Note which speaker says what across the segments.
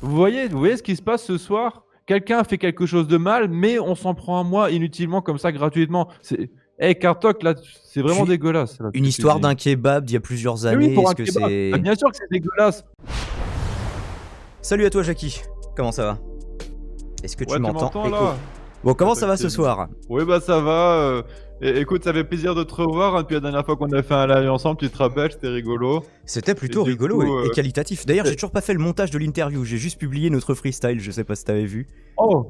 Speaker 1: Vous voyez ce qui se passe ce soir? Quelqu'un a fait quelque chose de mal, mais on s'en prend à moi inutilement comme ça gratuitement. C'est Kartok là, c'est vraiment
Speaker 2: Puis,
Speaker 1: dégueulasse là, ce
Speaker 2: une
Speaker 1: que tu
Speaker 2: histoire
Speaker 1: dis.
Speaker 2: d'un kebab d'il y a plusieurs
Speaker 1: Mais oui,
Speaker 2: années,
Speaker 1: pour
Speaker 2: est-ce
Speaker 1: un
Speaker 2: que
Speaker 1: kebab. Bah,
Speaker 2: c'est...
Speaker 1: bien sûr que c'est dégueulasse.
Speaker 2: Salut à toi Jackie, comment ça va? Est-ce que tu
Speaker 1: Ouais, tu
Speaker 2: m'entends?
Speaker 1: m'entends
Speaker 2: Écho.
Speaker 1: là?
Speaker 2: Bon,
Speaker 1: Ouais,
Speaker 2: comment ça va ce
Speaker 1: tranquille.
Speaker 2: soir?
Speaker 1: Oui, bah ça va. Écoute, ça fait plaisir de te revoir, hein, depuis la dernière fois qu'on a fait un live ensemble, tu te rappelles, c'était rigolo.
Speaker 2: C'était
Speaker 1: Et
Speaker 2: plutôt
Speaker 1: du
Speaker 2: rigolo
Speaker 1: coup,
Speaker 2: et qualitatif. D'ailleurs, j'ai
Speaker 1: c'est-
Speaker 2: toujours pas fait le montage de l'interview, j'ai juste publié notre freestyle, je sais pas si t'avais vu.
Speaker 1: oh,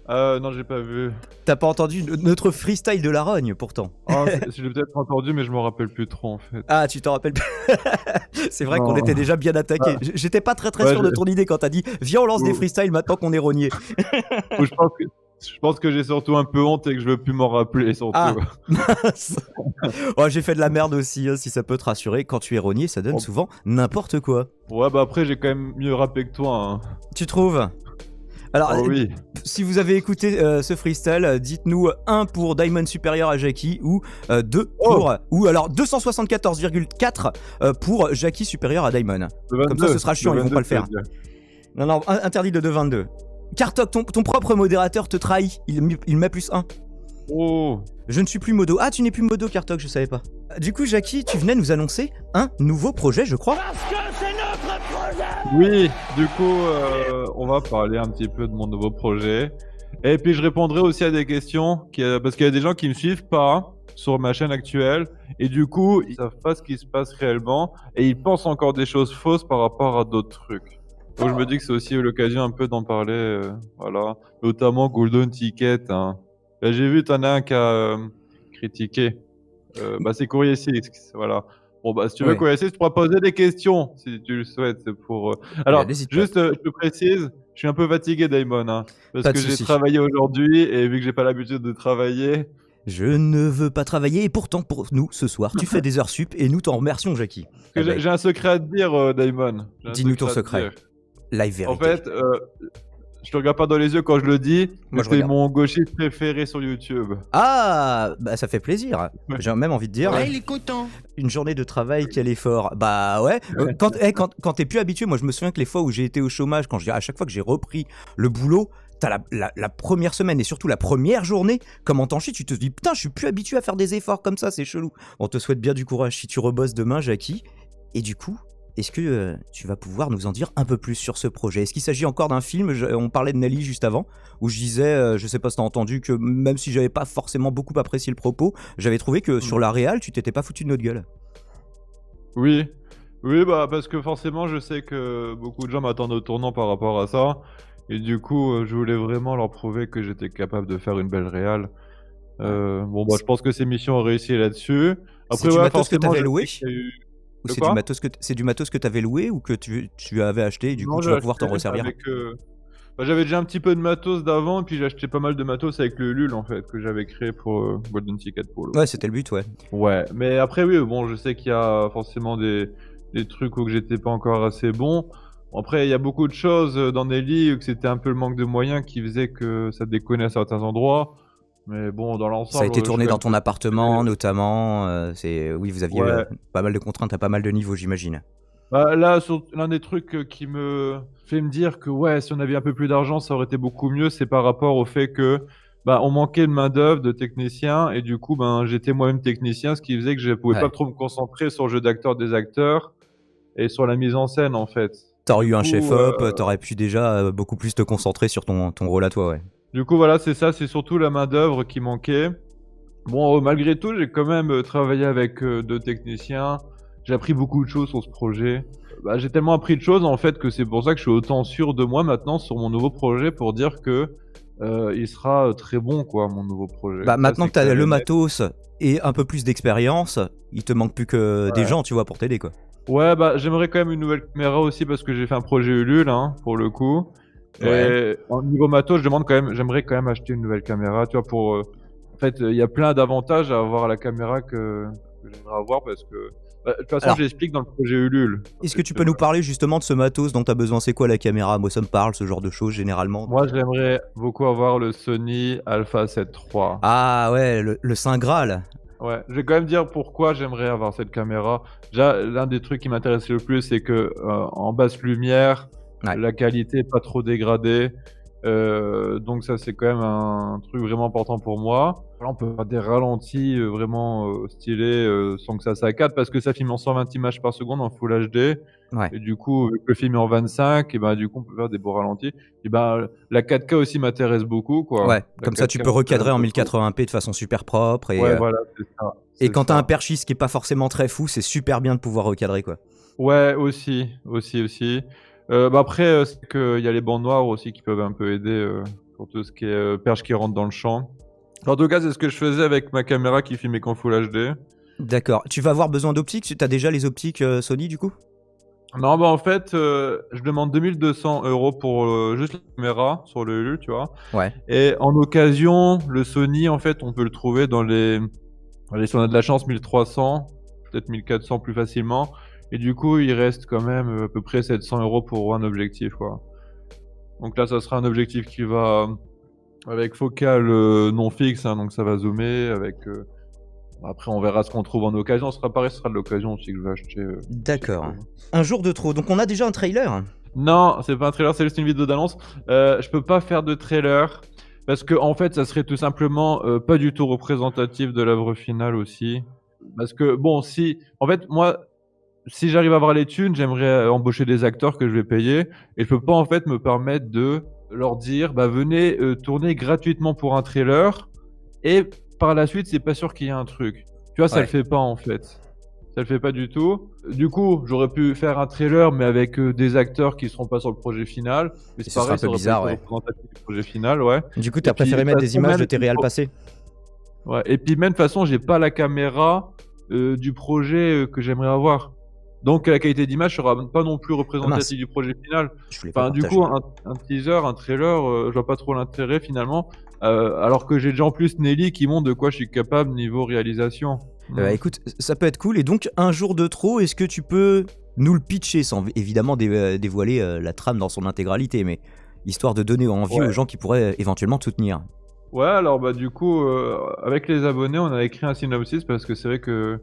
Speaker 1: non, j'ai pas vu.
Speaker 2: T'as pas entendu notre freestyle de la rogne pourtant.
Speaker 1: Oh, je l'ai peut-être entendu, mais je m'en rappelle plus trop en fait.
Speaker 2: Ah, tu t'en rappelles plus? C'est vrai qu'on
Speaker 1: Non.
Speaker 2: était déjà bien attaqué. J'étais pas très
Speaker 1: Ouais,
Speaker 2: sûr de ton idée quand t'as dit viens on lance des
Speaker 1: ou-
Speaker 2: freestyles maintenant qu'on est rogné.
Speaker 1: ou je pense que j'ai surtout un peu honte et que je veux plus m'en rappeler surtout.
Speaker 2: Ah, mince. Oh, j'ai fait de la merde aussi, hein, si ça peut te rassurer. Quand tu es rogné, ça donne
Speaker 1: Oh,
Speaker 2: souvent n'importe quoi.
Speaker 1: ouais, bah après j'ai quand même mieux rappé que toi, hein.
Speaker 2: Tu trouves? Alors,
Speaker 1: Oh oui.
Speaker 2: si vous avez écouté ce freestyle, dites-nous 1 pour Diamond supérieur à Jackie ou 2
Speaker 1: Oh,
Speaker 2: pour... Ou alors 274,4 pour Jackie supérieur à Diamond.
Speaker 1: le
Speaker 2: Comme ça,
Speaker 1: 22.
Speaker 2: ce sera chiant,
Speaker 1: Le
Speaker 2: ils vont pas
Speaker 1: 22,
Speaker 2: le
Speaker 1: tu veux
Speaker 2: faire.
Speaker 1: dire.
Speaker 2: Non, non, interdit de 2,22. Kartok, ton propre modérateur te trahit. Il met plus 1.
Speaker 1: Oh.
Speaker 2: Je ne suis plus modo. Ah, tu n'es plus modo, Kartok, je savais pas. Du coup, Jackie, tu venais nous annoncer un nouveau projet, je crois.
Speaker 1: Oui, du coup, on va parler un petit peu de mon nouveau projet. Et puis je répondrai aussi à des questions, parce qu'il y a des gens qui me suivent pas sur ma chaîne actuelle, et du coup, ils savent pas ce qui se passe réellement, et ils pensent encore des choses fausses par rapport à d'autres trucs. Donc je me dis que c'est aussi l'occasion un peu d'en parler, voilà. Notamment Golden Ticket, hein. Là, j'ai vu, t'en as un qui a critiqué. Bah, c'est Courrier 6, voilà. Bon, bah, si tu veux
Speaker 2: Ouais.
Speaker 1: Courrier 6, tu pourras poser des questions si tu le souhaites. C'est pour.
Speaker 2: Bah,
Speaker 1: Alors,
Speaker 2: n'hésite pas.
Speaker 1: juste, je te précise, je suis un peu fatigué, Daimon, hein, parce
Speaker 2: Pas de
Speaker 1: que j'ai
Speaker 2: soucis.
Speaker 1: travaillé aujourd'hui et vu que j'ai pas l'habitude de travailler.
Speaker 2: Je ne veux pas travailler et pourtant pour nous ce soir tu fais des heures sup et nous t'en remercions Jackie.
Speaker 1: Que
Speaker 2: Eh ben,
Speaker 1: j'ai un secret à te dire, Daimon. J'ai un
Speaker 2: dis-nous ton
Speaker 1: secret à te
Speaker 2: secret.
Speaker 1: dire.
Speaker 2: Live
Speaker 1: En
Speaker 2: vérité.
Speaker 1: fait, je te regarde pas dans les yeux quand je le dis,
Speaker 2: Moi
Speaker 1: mais
Speaker 2: je
Speaker 1: t'es
Speaker 2: regarde.
Speaker 1: mon gauchiste préféré sur YouTube.
Speaker 2: Ah, bah ça fait plaisir.
Speaker 1: Ouais.
Speaker 2: J'ai même envie de dire
Speaker 1: Ouais.
Speaker 3: il est content.
Speaker 2: une journée de travail quel effort. Bah ouais. Quand t'es plus habitué, moi je me souviens que les fois où j'ai été au chômage, à chaque fois que j'ai repris le boulot, t'as la première semaine et surtout la première journée, comment t'en chies, tu te dis putain je suis plus habitué à faire des efforts comme ça, c'est chelou. On te souhaite bien du courage si tu rebosses demain Jackie. Et du coup, est-ce que tu vas pouvoir nous en dire un peu plus sur ce projet? Est-ce qu'il s'agit encore d'un film? On parlait de Nelly juste avant, où je disais, je sais pas si t'as entendu, que même si j'avais pas forcément beaucoup apprécié le propos, j'avais trouvé que sur la réal, tu t'étais pas foutu de notre gueule.
Speaker 1: Oui. Oui, bah, parce que forcément, je sais que beaucoup de gens m'attendent au tournant par rapport à ça. Et du coup, je voulais vraiment leur prouver que j'étais capable de faire une belle réal.
Speaker 2: Ouais.
Speaker 1: Bon, bah, je pense que ces missions ont réussi là-dessus.
Speaker 2: C'est
Speaker 1: Après,
Speaker 2: du
Speaker 1: ouais,
Speaker 2: matos que
Speaker 1: forcément,
Speaker 2: t'avais
Speaker 1: je
Speaker 2: loué?
Speaker 1: sais qu'il y a eu.
Speaker 2: Ou
Speaker 1: De
Speaker 2: c'est du
Speaker 1: quoi?
Speaker 2: matos que t'avais loué ou que tu avais acheté et du coup
Speaker 1: Non,
Speaker 2: tu
Speaker 1: j'ai
Speaker 2: vas pouvoir t'en
Speaker 1: acheté
Speaker 2: resservir?
Speaker 1: avec. Bah, j'avais déjà un petit peu de matos d'avant, et puis j'ai acheté pas mal de matos avec le LUL en fait, que j'avais créé pour Golden Ticket pour le
Speaker 2: Ouais,
Speaker 1: coup.
Speaker 2: c'était le but, ouais.
Speaker 1: Ouais, mais après, oui, bon, je sais qu'il y a forcément des trucs où que j'étais pas encore assez bon. Bon, après, il y a beaucoup de choses dans Nelly, que c'était un peu le manque de moyens qui faisait que ça déconnait à certains endroits. Mais bon, dans
Speaker 2: Ça a
Speaker 1: l'ensemble,
Speaker 2: été
Speaker 1: je suis
Speaker 2: tourné
Speaker 1: quand
Speaker 2: dans
Speaker 1: même
Speaker 2: ton
Speaker 1: satisfait.
Speaker 2: appartement notamment, oui, vous aviez
Speaker 1: Ouais.
Speaker 2: pas mal de contraintes à pas mal de niveaux, j'imagine.
Speaker 1: Bah, là, l'un des trucs qui me fait me dire que ouais, si on avait un peu plus d'argent, ça aurait été beaucoup mieux, c'est par rapport au fait que bah, on manquait de main-d'œuvre, de techniciens, et du coup, ben, j'étais moi-même technicien, ce qui faisait que je pouvais pas
Speaker 2: Ouais.
Speaker 1: trop me concentrer sur le jeu d'acteur des acteurs et sur la mise en scène en fait.
Speaker 2: T'aurais eu un
Speaker 1: coup,
Speaker 2: chef-op, t'aurais pu déjà beaucoup plus te concentrer sur ton rôle à toi, ouais.
Speaker 1: Du coup, voilà, c'est ça, c'est surtout la main-d'œuvre qui manquait. Bon, malgré tout, j'ai quand même travaillé avec 2 techniciens. J'ai appris beaucoup de choses sur ce projet. Bah, j'ai tellement appris de choses en fait que c'est pour ça que je suis autant sûr de moi maintenant sur mon nouveau projet pour dire que il sera très bon quoi, mon nouveau projet.
Speaker 2: Bah
Speaker 1: Ça,
Speaker 2: maintenant
Speaker 1: c'est
Speaker 2: que t'as
Speaker 1: clair et
Speaker 2: le
Speaker 1: net.
Speaker 2: matos et un peu plus d'expérience, il te manque plus que des gens, tu vois, pour t'aider, quoi.
Speaker 1: Ouais, bah j'aimerais quand même une nouvelle caméra aussi parce que j'ai fait un projet Ulule, hein, pour le coup.
Speaker 2: Ouais.
Speaker 1: Et au niveau matos, j'aimerais quand même acheter une nouvelle caméra, tu vois, pour. En fait, il y a plein d'avantages à avoir la caméra que j'aimerais avoir parce que. Bah, de toute façon,
Speaker 2: Alors,
Speaker 1: j'explique dans le projet Ulule.
Speaker 2: est-ce que tu peux nous parler justement de ce matos dont t'as besoin? C'est quoi la caméra? Moi, ça me parle, ce genre de choses, généralement.
Speaker 1: Moi, j'aimerais beaucoup avoir le Sony Alpha 7 III.
Speaker 2: Ah ouais, le Saint Graal.
Speaker 1: Ouais, je vais quand même dire pourquoi j'aimerais avoir cette caméra. Déjà, l'un des trucs qui m'intéresse le plus, c'est que en basse lumière,
Speaker 2: Ouais.
Speaker 1: la qualité est pas trop dégradée. Donc ça, c'est quand même un truc vraiment important pour moi. Là, on peut faire des ralentis, vraiment, stylés, sans que ça saccade parce que ça filme en 120 images par seconde en Full HD
Speaker 2: Ouais.
Speaker 1: et du coup, vu que le film est en 25 et bah, du coup, on peut faire des beaux ralentis et bah, la 4K aussi m'intéresse beaucoup, quoi.
Speaker 2: Ouais,
Speaker 1: La
Speaker 2: comme ça tu
Speaker 1: 4K
Speaker 2: peux recadrer
Speaker 1: m'intéresse
Speaker 2: en
Speaker 1: beaucoup.
Speaker 2: 1080p de façon super propre
Speaker 1: Ouais, voilà, c'est ça,
Speaker 2: et
Speaker 1: c'est
Speaker 2: quand t'as un
Speaker 1: ça.
Speaker 2: perchiste qui est pas forcément très fou, c'est super bien de pouvoir recadrer, quoi.
Speaker 1: Ouais, aussi. Bah, après, c'est qu'il y a les bandes noires aussi qui peuvent un peu aider, pour tout ce qui est, perche qui rentre dans le champ. En tout cas, c'est ce que je faisais avec ma caméra qui filmait qu'en Full HD.
Speaker 2: D'accord. Tu vas avoir besoin d'optiques? Tu as déjà les optiques Sony du coup?
Speaker 1: Non, bah, en fait, je demande 2 200 € pour, juste la caméra sur le Ulule, tu vois?
Speaker 2: Ouais.
Speaker 1: Et en occasion, le Sony, en fait, on peut le trouver dans les allez, si on a de la chance, 1 300, peut-être 1 400 plus facilement et du coup, il reste quand même, à peu près 700 € pour un objectif, quoi. Donc là, ça sera un objectif qui va avec focale, non fixe, hein, donc ça va zoomer avec, après on verra ce qu'on trouve en occasion. Ce sera pareil, ce sera de l'occasion aussi que je vais acheter, si je
Speaker 2: D'accord.
Speaker 1: trouve.
Speaker 2: Un jour de trop. Donc on a déjà un trailer?
Speaker 1: Non, c'est pas un trailer, c'est juste une vidéo d'annonce. Je peux pas faire de trailer parce qu'en fait, ça serait tout simplement, pas du tout représentatif de l'œuvre finale aussi. Parce que bon, si en fait, moi, si j'arrive à avoir les thunes, j'aimerais, embaucher des acteurs que je vais payer et je peux pas en fait me permettre de leur dire: «Bah, venez, tourner gratuitement pour un trailer» et par la suite, c'est pas sûr qu'il y ait un truc. Tu vois, ça le
Speaker 2: Ouais.
Speaker 1: fait pas en fait. Ça le fait pas du tout. Du coup, j'aurais pu faire un trailer, mais avec, des acteurs qui seront pas sur le projet final. Mais
Speaker 2: Et
Speaker 1: c'est
Speaker 2: ce sera un
Speaker 1: pareil,
Speaker 2: peu
Speaker 1: ça aurait pas
Speaker 2: bizarre,
Speaker 1: été
Speaker 2: ouais.
Speaker 1: représentatif du projet final, ouais.
Speaker 2: Du coup,
Speaker 1: Et
Speaker 2: t'as
Speaker 1: puis,
Speaker 2: préféré
Speaker 1: de
Speaker 2: mettre
Speaker 1: toute
Speaker 2: des
Speaker 1: façon,
Speaker 2: images de
Speaker 1: même,
Speaker 2: tes
Speaker 1: il
Speaker 2: réals
Speaker 1: faut
Speaker 2: passés?
Speaker 1: ouais et puis même, de toute façon, j'ai pas la caméra, du projet, que j'aimerais avoir. Donc la qualité d'image sera pas non plus
Speaker 2: Ah mince,
Speaker 1: représentative du projet final.
Speaker 2: je voulais pas
Speaker 1: Enfin, du coup,
Speaker 2: partager.
Speaker 1: un teaser, un trailer, je vois pas trop l'intérêt finalement, alors que j'ai déjà en plus Nelly qui montre de quoi je suis capable niveau réalisation. Mmh.
Speaker 2: Écoute, ça peut être cool. Et donc, un jour de trop, est-ce que tu peux nous le pitcher sans évidemment dévoiler la trame dans son intégralité, mais histoire de donner envie aux
Speaker 1: Ouais.
Speaker 2: gens qui pourraient éventuellement te soutenir?
Speaker 1: Ouais, alors, bah, du coup, avec les abonnés, on a écrit un synopsis parce que c'est vrai que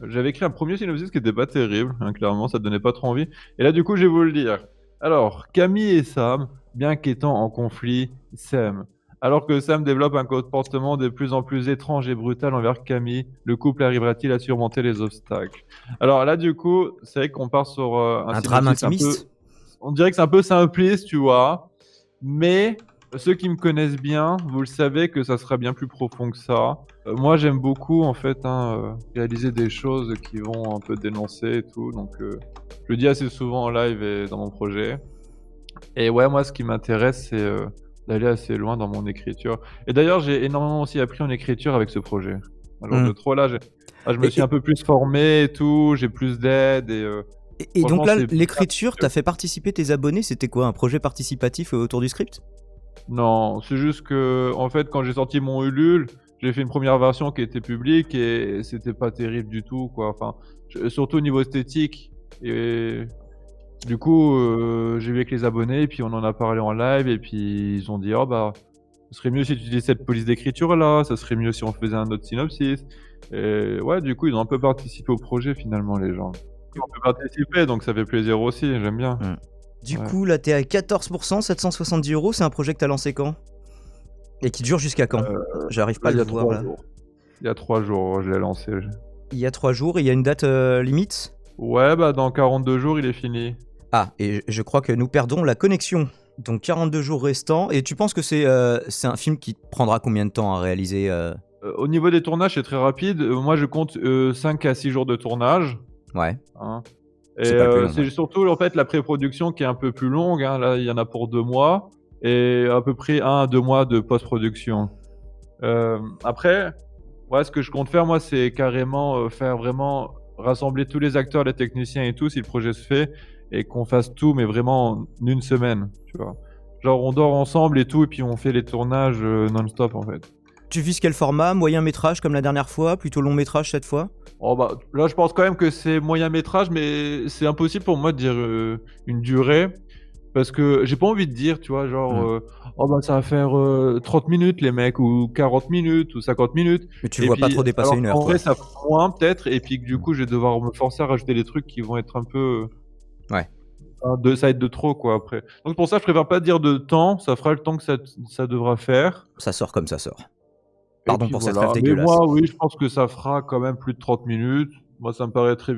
Speaker 1: j'avais écrit un premier synopsis qui était pas terrible, hein, clairement, ça donnait pas trop envie et là, du coup, je vais vous le dire. Alors, Camille et Sam, bien qu'étant en conflit, s'aiment. Alors que Sam développe un comportement de plus en plus étrange et brutal envers Camille, le couple arrivera-t-il à surmonter les obstacles? Alors là, du coup, c'est vrai qu'on part sur, un
Speaker 2: Un drame
Speaker 1: synopsis un peu
Speaker 2: intimiste?
Speaker 1: on dirait que c'est un peu simpliste, tu vois? Mais ceux qui me connaissent bien, vous le savez que ça sera bien plus profond que ça. Moi, j'aime beaucoup en fait, hein, réaliser des choses qui vont un peu dénoncer et tout, donc je le dis assez souvent en live et dans mon projet. Et ouais, moi, ce qui m'intéresse, c'est, d'aller assez loin dans mon écriture. Et d'ailleurs, j'ai énormément aussi appris en écriture avec ce projet. Alors
Speaker 2: Mmh.
Speaker 1: de trop là, je me
Speaker 2: Et
Speaker 1: suis un
Speaker 2: et
Speaker 1: peu plus formé et tout, j'ai plus d'aide et
Speaker 2: et donc
Speaker 1: franchement,
Speaker 2: là,
Speaker 1: c'est bien
Speaker 2: l'écriture,
Speaker 1: mieux.
Speaker 2: t'as fait participer tes abonnés? C'était quoi, un projet participatif autour du script?
Speaker 1: Non, c'est juste que, en fait, quand j'ai sorti mon Ulule, j'ai fait une première version qui était publique et c'était pas terrible du tout, quoi. Enfin, surtout au niveau esthétique. Et du coup, j'ai vu avec les abonnés et puis on en a parlé en live et puis ils ont dit: «Oh bah, ce serait mieux si tu utilisais cette police d'écriture-là, ça serait mieux si on faisait un autre synopsis» et ouais, du coup, ils ont un peu participé au projet finalement, les gens. Ils ont un peu participé, donc ça fait plaisir aussi, j'aime bien.
Speaker 2: Mmh. Du
Speaker 1: Ouais.
Speaker 2: coup, là, t'es à 14%, 770 €. C'est un projet que t'as lancé quand? Et qui dure jusqu'à quand? J'arrive pas
Speaker 1: Là,
Speaker 2: à
Speaker 1: il
Speaker 2: le
Speaker 1: y a
Speaker 2: voir
Speaker 1: 3
Speaker 2: là.
Speaker 1: jours. Il y a 3 jours, je l'ai lancé.
Speaker 2: Il y a 3 jours et il y a une date limite?
Speaker 1: Ouais, bah, dans 42 jours, il est fini.
Speaker 2: Ah, et je crois que nous perdons la connexion. Donc 42 jours restants. Et tu penses que c'est un film qui te prendra combien de temps à réaliser
Speaker 1: Au niveau des tournages, c'est très rapide. Moi, je compte, 5 à 6 jours de tournage,
Speaker 2: Ouais,
Speaker 1: hein et
Speaker 2: c'est pas le plus long, ouais.
Speaker 1: c'est surtout, en fait, la pré-production qui est un peu plus longue, hein. Là, il y en a pour 2 mois et à peu près 1 à 2 mois de post-production. Après, ouais, ce que je compte faire, moi, c'est carrément, faire vraiment rassembler tous les acteurs, les techniciens et tout, si le projet se fait et qu'on fasse tout, mais vraiment en 1 semaine, tu vois? Genre, on dort ensemble et tout et puis on fait les tournages, non-stop, en fait.
Speaker 2: Tu vises quel format? Moyen métrage comme la dernière fois? Plutôt long métrage cette fois?
Speaker 1: Oh bah, là, je pense quand même que c'est moyen métrage, mais c'est impossible pour moi de dire, une durée parce que j'ai pas envie de dire, tu vois, genre,
Speaker 2: Hmm.
Speaker 1: «Oh bah, ça va faire, 30 minutes les mecs» ou 40 minutes ou 50 minutes
Speaker 2: Mais tu le
Speaker 1: et
Speaker 2: vois pas
Speaker 1: puis
Speaker 2: trop dépasser
Speaker 1: alors
Speaker 2: une heure,
Speaker 1: qu'en vrai,
Speaker 2: quoi.
Speaker 1: ça fera moins peut-être et puis que du
Speaker 2: Hmm.
Speaker 1: coup, je vais devoir me forcer à rajouter des trucs qui vont être
Speaker 2: Ouais.
Speaker 1: Ça va être de trop, quoi, après. Donc pour ça, je préfère pas dire de temps, ça fera le temps que ça devra faire
Speaker 2: Ça sort comme ça sort.
Speaker 1: et
Speaker 2: Pardon
Speaker 1: puis
Speaker 2: pour cette
Speaker 1: voilà.
Speaker 2: rêve
Speaker 1: Mais
Speaker 2: dégueulasse.
Speaker 1: moi, oui, je pense que ça fera quand même plus de 30 minutes. Moi, ça me paraît très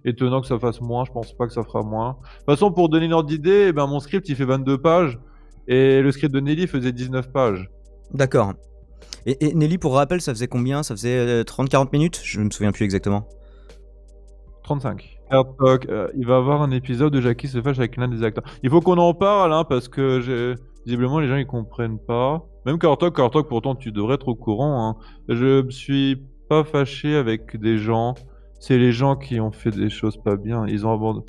Speaker 1: étonnant que ça fasse moins, je pense pas que ça fera moins. De toute façon, pour donner une ordre d'idée, eh ben, mon script, il fait 22 pages et le script de Nelly faisait 19 pages.
Speaker 2: D'accord. Et Nelly, pour rappel, ça faisait combien? Ça faisait 30-40 minutes? Je me souviens plus exactement.
Speaker 1: 35. Airtalk, il va y avoir un épisode où Jackie se fâche avec l'un des acteurs. Il faut qu'on en parle, hein, parce que visiblement les gens ils comprennent pas. Même Airtalk, pourtant tu devrais être au courant, hein. Je me suis pas fâché avec des gens. C'est les gens qui ont fait des choses pas bien. Ils ont abandonné.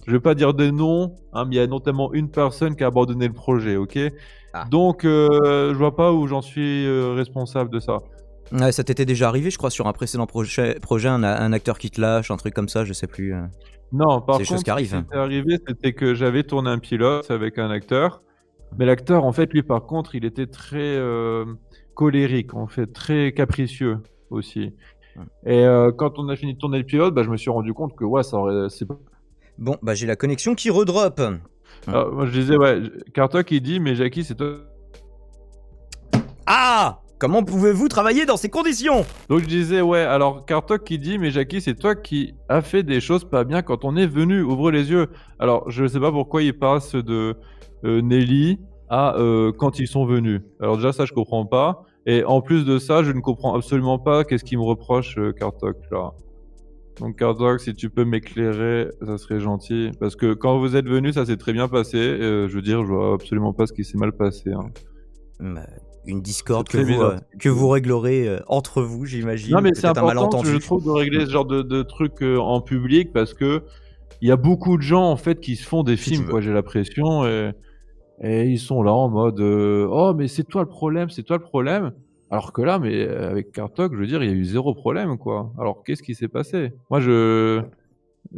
Speaker 1: Je vais pas dire des noms, hein, mais il y a notamment une personne qui a abandonné le projet, ok?
Speaker 2: Ah.
Speaker 1: Donc je vois pas où j'en suis responsable de ça.
Speaker 2: Ouais, ça t'était déjà arrivé, je crois, sur un précédent projet, un acteur qui te lâche, un truc comme ça, je sais plus.
Speaker 1: Non, par
Speaker 2: C'est des choses
Speaker 1: contre,
Speaker 2: qui
Speaker 1: ce
Speaker 2: arrivent,
Speaker 1: qui
Speaker 2: hein.
Speaker 1: s'était arrivé, c'était que j'avais tourné un pilote avec un acteur. Mais l'acteur, en fait, lui, par contre, il était très colérique, en fait, très capricieux aussi. Et quand on a fini de tourner le pilote, bah, je me suis rendu compte que ouais, c'est pas.
Speaker 2: Bon, bah j'ai la connexion qui redrop.
Speaker 1: Moi, je disais, ouais, Kartok, il dit, mais Jackie, c'est toi.
Speaker 2: Ah! Comment pouvez-vous travailler dans ces conditions?
Speaker 1: Donc je disais, ouais, alors Kartok qui dit, mais Jackie, c'est toi qui as fait des choses pas bien quand on est venu, ouvre les yeux. Alors, je sais pas pourquoi il passe de Nelly à quand ils sont venus. Alors déjà, ça, je comprends pas. Et en plus de ça, je ne comprends absolument pas qu'est-ce qu'il me reproche, Kartok, là. Donc Kartok, si tu peux m'éclairer, ça serait gentil. Parce que quand vous êtes venus, ça s'est très bien passé. Je veux dire, je vois absolument pas ce qui s'est mal passé, hein.
Speaker 2: Une discorde
Speaker 1: C'est très bizarre.
Speaker 2: que vous réglerez entre vous, j'imagine.
Speaker 1: Non, mais c'est
Speaker 2: Peut-être un
Speaker 1: important,
Speaker 2: malentendu.
Speaker 1: je trouve, de régler ce genre de trucs en public parce que il y a beaucoup de gens en fait qui se font des
Speaker 2: Si tu
Speaker 1: films,
Speaker 2: veux.
Speaker 1: quoi. J'ai l'impression et ils sont là en mode oh mais c'est toi le problème, c'est toi le problème. Alors que là, mais avec Kartok, je veux dire, il y a eu zéro problème, quoi. Alors qu'est-ce qui s'est passé? Moi, je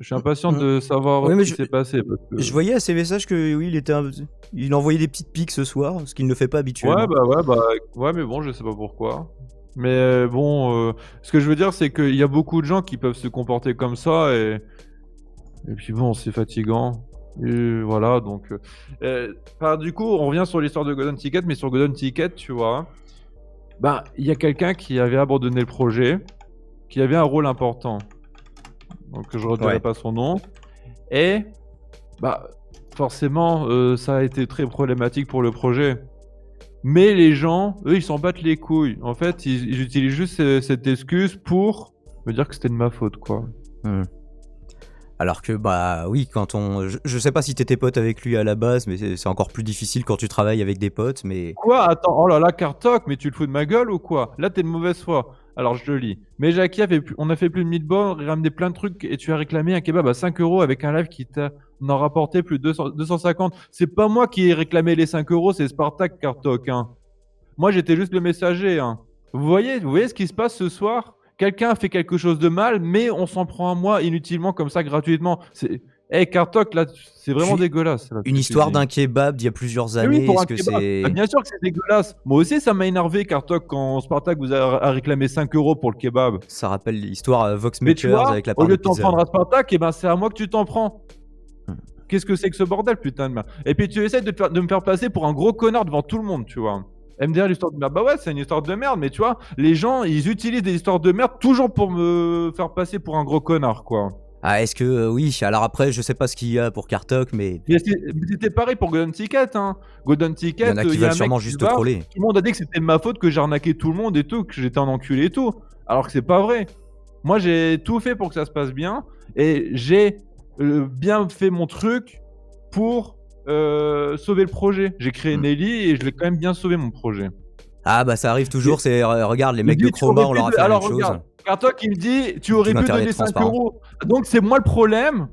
Speaker 1: suis impatient
Speaker 2: Mm.
Speaker 1: de savoir
Speaker 2: Oui, mais
Speaker 1: ce qui s'est passé parce que.
Speaker 2: Je voyais à ses messages que oui, il envoyait des petites piques ce soir, ce qu'il ne fait pas habituellement.
Speaker 1: Ouais, mais bon, je sais pas pourquoi. Mais bon, ce que je veux dire, c'est qu'il y a beaucoup de gens qui peuvent se comporter comme ça et puis bon, c'est fatigant. Et voilà, donc. Du coup, on revient sur l'histoire de Golden Ticket, mais sur Golden Ticket, tu vois, bah, il y a quelqu'un qui avait abandonné le projet, qui avait un rôle important. Donc, je ne redirai
Speaker 2: Ouais.
Speaker 1: pas son nom. Et, bah, forcément, ça a été très problématique pour le projet. Mais les gens, eux, ils s'en battent les couilles. En fait, ils utilisent juste cette excuse pour me dire que c'était de ma faute, quoi.
Speaker 2: Alors que, bah oui, quand on. Je sais pas si t'étais pote avec lui à la base, mais c'est encore plus difficile quand tu travailles avec des potes, mais.
Speaker 1: Quoi? Attends, oh là là, Kartok, mais tu te fous de ma gueule ou quoi? Là, t'es de mauvaise foi. Alors, je te lis. Mais Jackie, on a fait plus de 1000 bornes, ramené plein de trucs, et tu as réclamé un kebab à 5 € avec un live qui t'a en rapporté plus de 250. C'est pas moi qui ai réclamé les 5 €, c'est Spartak, Kartok, hein. Moi, j'étais juste le messager, hein. Vous voyez ce qui se passe ce soir? Quelqu'un a fait quelque chose de mal, mais on s'en prend à moi inutilement, comme ça, gratuitement. Hey, Kartok, là, c'est vraiment dégueulasse. Là, ce
Speaker 2: Une
Speaker 1: que tu
Speaker 2: histoire
Speaker 1: dis.
Speaker 2: d'un kebab d'il y a plusieurs
Speaker 1: Mais oui,
Speaker 2: années,
Speaker 1: pour un
Speaker 2: est-ce que
Speaker 1: kebab.
Speaker 2: c'est.
Speaker 1: Ah, bien sûr que c'est dégueulasse. Moi aussi, ça m'a énervé, Kartok, quand Spartak vous a réclamé 5 € pour le kebab.
Speaker 2: Ça rappelle l'histoire Vox
Speaker 1: Mais tu
Speaker 2: Makers
Speaker 1: vois,
Speaker 2: avec la
Speaker 1: au
Speaker 2: part
Speaker 1: lieu
Speaker 2: de
Speaker 1: de t'en
Speaker 2: pizza.
Speaker 1: prendre à Spartak, eh ben, c'est à moi que tu t'en prends.
Speaker 2: Hmm.
Speaker 1: Qu'est-ce que c'est que ce bordel, putain de merde. Et puis tu essaies de me faire passer pour un gros connard devant tout le monde, tu vois. MDR, l'histoire de merde. Bah ouais, c'est une histoire de merde, mais tu vois, les gens, ils utilisent des histoires de merde toujours pour me faire passer pour un gros connard, quoi.
Speaker 2: Ah, est-ce que. Oui, alors après, je sais pas ce qu'il y a pour Kartok, mais.
Speaker 1: Mais c'était pareil pour Golden Ticket, hein. Golden Ticket,
Speaker 2: Il y en a qui
Speaker 1: y a
Speaker 2: veulent
Speaker 1: un mec
Speaker 2: sûrement
Speaker 1: qui
Speaker 2: juste
Speaker 1: se barre,
Speaker 2: troller.
Speaker 1: tout le monde a dit que c'était de ma faute, que j'ai arnaqué tout le monde et tout, que j'étais un enculé et tout. Alors que c'est pas vrai. Moi, j'ai tout fait pour que ça se passe bien et j'ai bien fait mon truc pour sauver le projet. J'ai créé Nelly et je l'ai quand même bien sauvé, mon projet.
Speaker 2: Ah, bah ça arrive toujours, c'est. Regarde, les
Speaker 1: Il
Speaker 2: mecs
Speaker 1: dit,
Speaker 2: de Chroma, on leur a fait la même
Speaker 1: alors
Speaker 2: chose.
Speaker 1: regarde, Kartok, il me dit, tu aurais pu
Speaker 2: l'intérêt
Speaker 1: donner
Speaker 2: est
Speaker 1: 5
Speaker 2: transparent.
Speaker 1: €. Donc c'est moi le problème.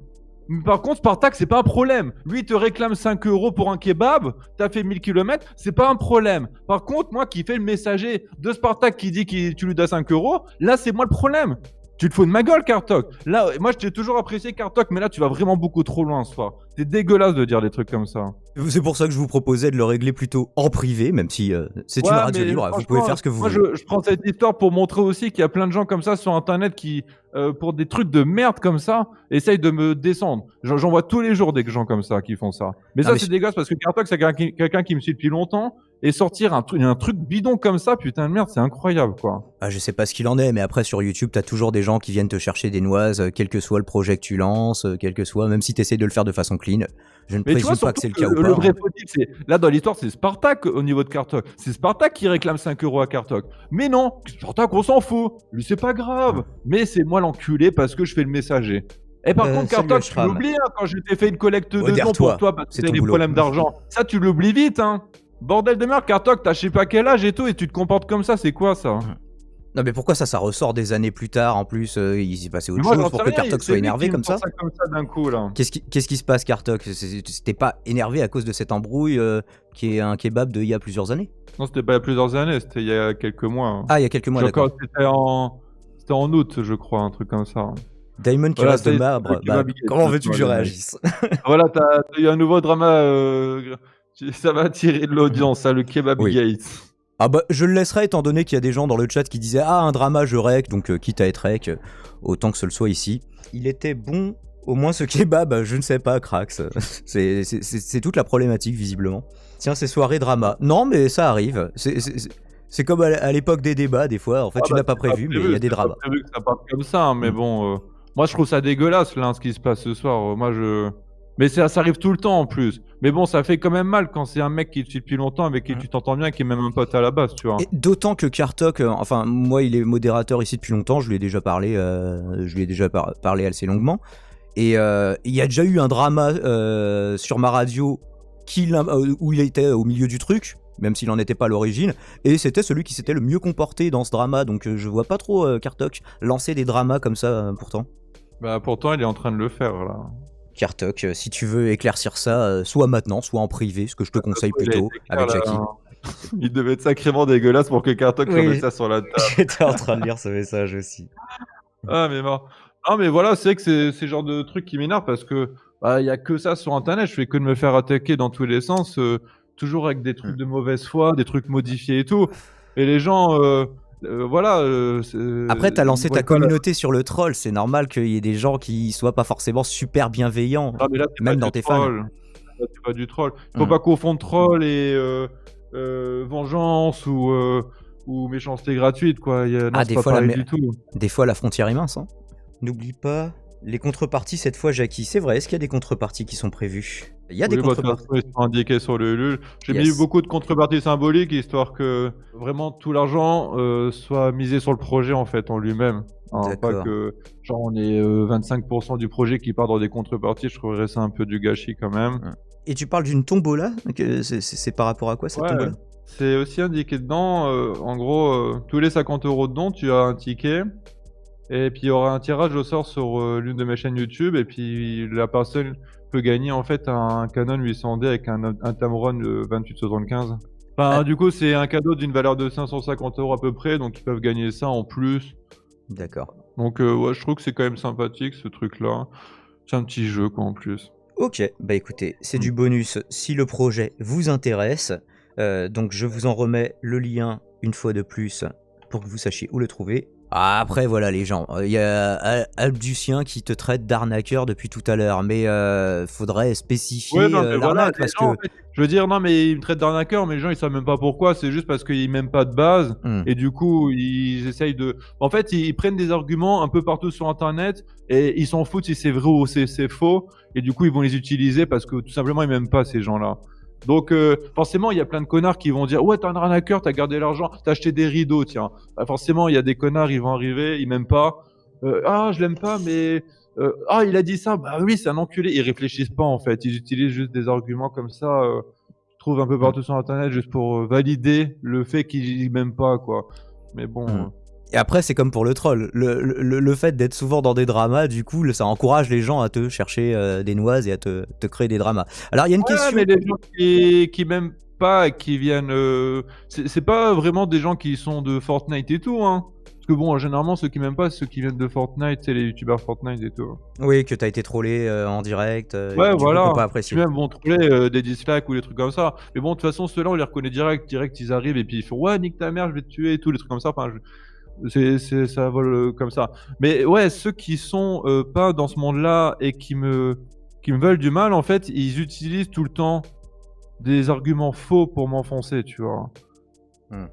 Speaker 1: Mais par contre, Spartak, c'est pas un problème. Lui, il te réclame 5 € pour un kebab, t'as fait 1000 km, c'est pas un problème. Par contre, moi qui fais le messager de Spartak qui dit que tu lui donnes 5 €, là, c'est moi le problème. Tu te fous de ma gueule, Kartok. Là, moi, je t'ai toujours apprécié, Kartok, mais là, tu vas vraiment beaucoup trop loin ce soir. C'est dégueulasse de dire des trucs comme ça.
Speaker 2: C'est pour ça que je vous proposais de le régler plutôt en privé, même si c'est une radio libre, vous pouvez faire ce que vous voulez.
Speaker 1: Moi, je prends cette histoire pour montrer aussi qu'il y a plein de gens comme ça sur Internet qui, pour des trucs de merde comme ça, essayent de me descendre. J'en vois tous les jours des gens comme ça qui font ça. Mais ça, c'est dégueulasse parce que Kartok, c'est quelqu'un qui me suit depuis longtemps. Et sortir un truc bidon comme ça, putain de merde, c'est incroyable, quoi.
Speaker 2: Ah, je sais pas ce qu'il en est, mais après sur YouTube, t'as toujours des gens qui viennent te chercher des noises, quel que soit le projet que tu lances, quel que soit, même si t'essayes de le faire de façon clean. Je ne présume pas que c'est le cas ou pas.
Speaker 1: Le vrai fautif, c'est là dans l'histoire, c'est Spartak au niveau de Kartok. C'est Spartak qui réclame 5 € à Kartok. Mais non, Spartak, on s'en fout. Lui, c'est pas grave. Mais c'est moi l'enculé parce que je fais le messager. Et par contre, Kartok, tu l'oublies quand je t'ai fait une collecte de dons pour toi parce que t'as des problèmes d'argent. Ça, tu l'oublies vite, hein. Bordel de merde, Kartok, t'as je sais pas quel âge et tout, et tu te comportes comme ça, c'est quoi ça?
Speaker 2: Non mais pourquoi ça ressort des années plus tard en plus, il s'est passé autre chose pour que Kartok soit énervé comme ça
Speaker 1: d'un coup, là.
Speaker 2: Qu'est-ce qui se passe, Kartok? C'était pas énervé à cause de cette embrouille qui est un kebab d'il y a plusieurs années?
Speaker 1: Non, c'était pas il y a plusieurs années, c'était il y a quelques mois. Hein.
Speaker 2: Ah, il y a quelques mois, d'accord.
Speaker 1: C'était en août, je crois, un truc comme ça.
Speaker 2: Diamond qui reste de marbre, comment veux-tu que je réagisse?
Speaker 1: Voilà, t'as eu un nouveau drama, ça va attirer de l'audience, le Kebab Gate.
Speaker 2: Ah bah je le laisserai étant donné qu'il y a des gens dans le chat qui disaient ah un drama je rec, donc quitte à être rec, autant que ce le soit ici. Il était bon, au moins ce kebab, je ne sais pas, Crax. C'est toute la problématique visiblement. Tiens, ces soirées drama. Non mais ça arrive, c'est comme à l'époque des débats des fois, en fait tu n'as pas prévu mais il y a des dramas.
Speaker 1: C'est prévu que ça parte comme ça, mais bon, moi je trouve ça dégueulasse là ce qui se passe ce soir, Mais ça arrive tout le temps en plus. Mais bon, ça fait quand même mal quand c'est un mec qui te suit depuis longtemps, avec qui tu t'entends bien, qui est même un pote à la base, tu vois.
Speaker 2: Et d'autant que Kartok, enfin moi il est modérateur ici depuis longtemps, je lui ai déjà parlé assez longuement. Et il y a déjà eu un drama sur ma radio où il était au milieu du truc, même s'il n'en était pas à l'origine, et c'était celui qui s'était le mieux comporté dans ce drama, donc je vois pas trop Kartok lancer des dramas comme ça pourtant.
Speaker 1: Bah pourtant il est en train de le faire là.
Speaker 2: Kartok, si tu veux éclaircir ça, soit maintenant, soit en privé, ce que je te conseille plutôt avec Jackie.
Speaker 1: Il devait être sacrément dégueulasse pour que Kartok remette ça sur la table.
Speaker 2: J'étais en train de lire ce message aussi.
Speaker 1: Ah mais mort. Ah mais voilà, c'est que c'est ce genre de truc qui m'énerve parce que il y a que ça sur internet, je fais que de me faire attaquer dans tous les sens, toujours avec des trucs de mauvaise foi, des trucs modifiés et tout. Et les gens
Speaker 2: Après, t'as lancé ta communauté sur le troll, c'est normal qu'il y ait des gens qui soient pas forcément super bienveillants, même dans tes fans.
Speaker 1: Là, c'est pas du troll. Faut pas confondre troll et vengeance ou méchanceté gratuite, quoi.
Speaker 2: Des fois, la frontière est mince. Hein. N'oublie pas les contreparties cette fois, Jackie. C'est vrai, est-ce qu'il y a des contreparties qui sont prévues? Il y a des contreparties.
Speaker 1: Ils sont indiqués sur le Ulule. J'ai mis beaucoup de contreparties symboliques, histoire que vraiment tout l'argent soit misé sur le projet en fait, en lui-même. Hein, pas que genre on ait 25% du projet qui part dans des contreparties, je trouverais ça un peu du gâchis quand même.
Speaker 2: Et tu parles d'une tombola? C'est par rapport à quoi cette tombola?
Speaker 1: C'est aussi indiqué dedans, en gros, tous les 50 € de dons, tu as un ticket. Et puis il y aura un tirage au sort sur l'une de mes chaînes YouTube, et puis la personne peut gagner en fait un Canon 800D avec un Tamron 2875. Enfin, du coup, c'est un cadeau d'une valeur de 550 € à peu près, donc ils peuvent gagner ça en plus.
Speaker 2: D'accord.
Speaker 1: Donc ouais, je trouve que c'est quand même sympathique ce truc-là. C'est un petit jeu quoi en plus.
Speaker 2: Ok, bah écoutez, c'est du bonus si le projet vous intéresse. Donc je vous en remets le lien une fois de plus pour que vous sachiez où le trouver. Après voilà les gens, il y a Albucien qui te traite d'arnaqueur depuis tout à l'heure, mais faudrait spécifier l'arnaque parce que...
Speaker 1: En fait, je veux dire, non mais ils me traitent d'arnaqueur, mais les gens ils savent même pas pourquoi, c'est juste parce qu'ils m'aiment pas de base, et du coup ils essayent de... En fait ils prennent des arguments un peu partout sur internet, et ils s'en foutent si c'est vrai ou c'est faux, et du coup ils vont les utiliser parce que tout simplement ils m'aiment pas ces gens-là. Donc forcément il y a plein de connards qui vont dire ouais t'es un arnaqueur, t'as gardé l'argent, t'as acheté des rideaux tiens. Bah, forcément il y a des connards, ils vont arriver, ils m'aiment pas. Ah je l'aime pas mais ah il a dit ça, bah oui c'est un enculé. Ils réfléchissent pas en fait, ils utilisent juste des arguments comme ça. Je trouve un peu partout sur internet juste pour valider le fait qu'ils m'aiment pas quoi. Mais bon.
Speaker 2: Et après, c'est comme pour le troll. Le fait d'être souvent dans des dramas, du coup, ça encourage les gens à te chercher des noises et à te créer des dramas. Alors, il y a une question.
Speaker 1: Mais les gens qui m'aiment pas, qui viennent. C'est pas vraiment des gens qui sont de Fortnite et tout, hein. Parce que bon, généralement, ceux qui m'aiment pas, c'est ceux qui viennent de Fortnite, c'est les youtubeurs Fortnite et tout.
Speaker 2: Oui, que t'as été trollé en direct, et
Speaker 1: Ouais,
Speaker 2: du coup qu'on
Speaker 1: voilà.
Speaker 2: pas
Speaker 1: Puis
Speaker 2: apprécié.
Speaker 1: même, bon, troller des dislikes ou des trucs comme ça. Mais bon, de toute façon, ceux-là, on les reconnaît direct, ils arrivent et puis ils font ouais, nique ta mère, je vais te tuer et tout, des trucs comme ça. Enfin, ça vole comme ça. Mais ouais, ceux qui sont pas dans ce monde-là et qui me veulent du mal, en fait, ils utilisent tout le temps des arguments faux pour m'enfoncer, tu vois.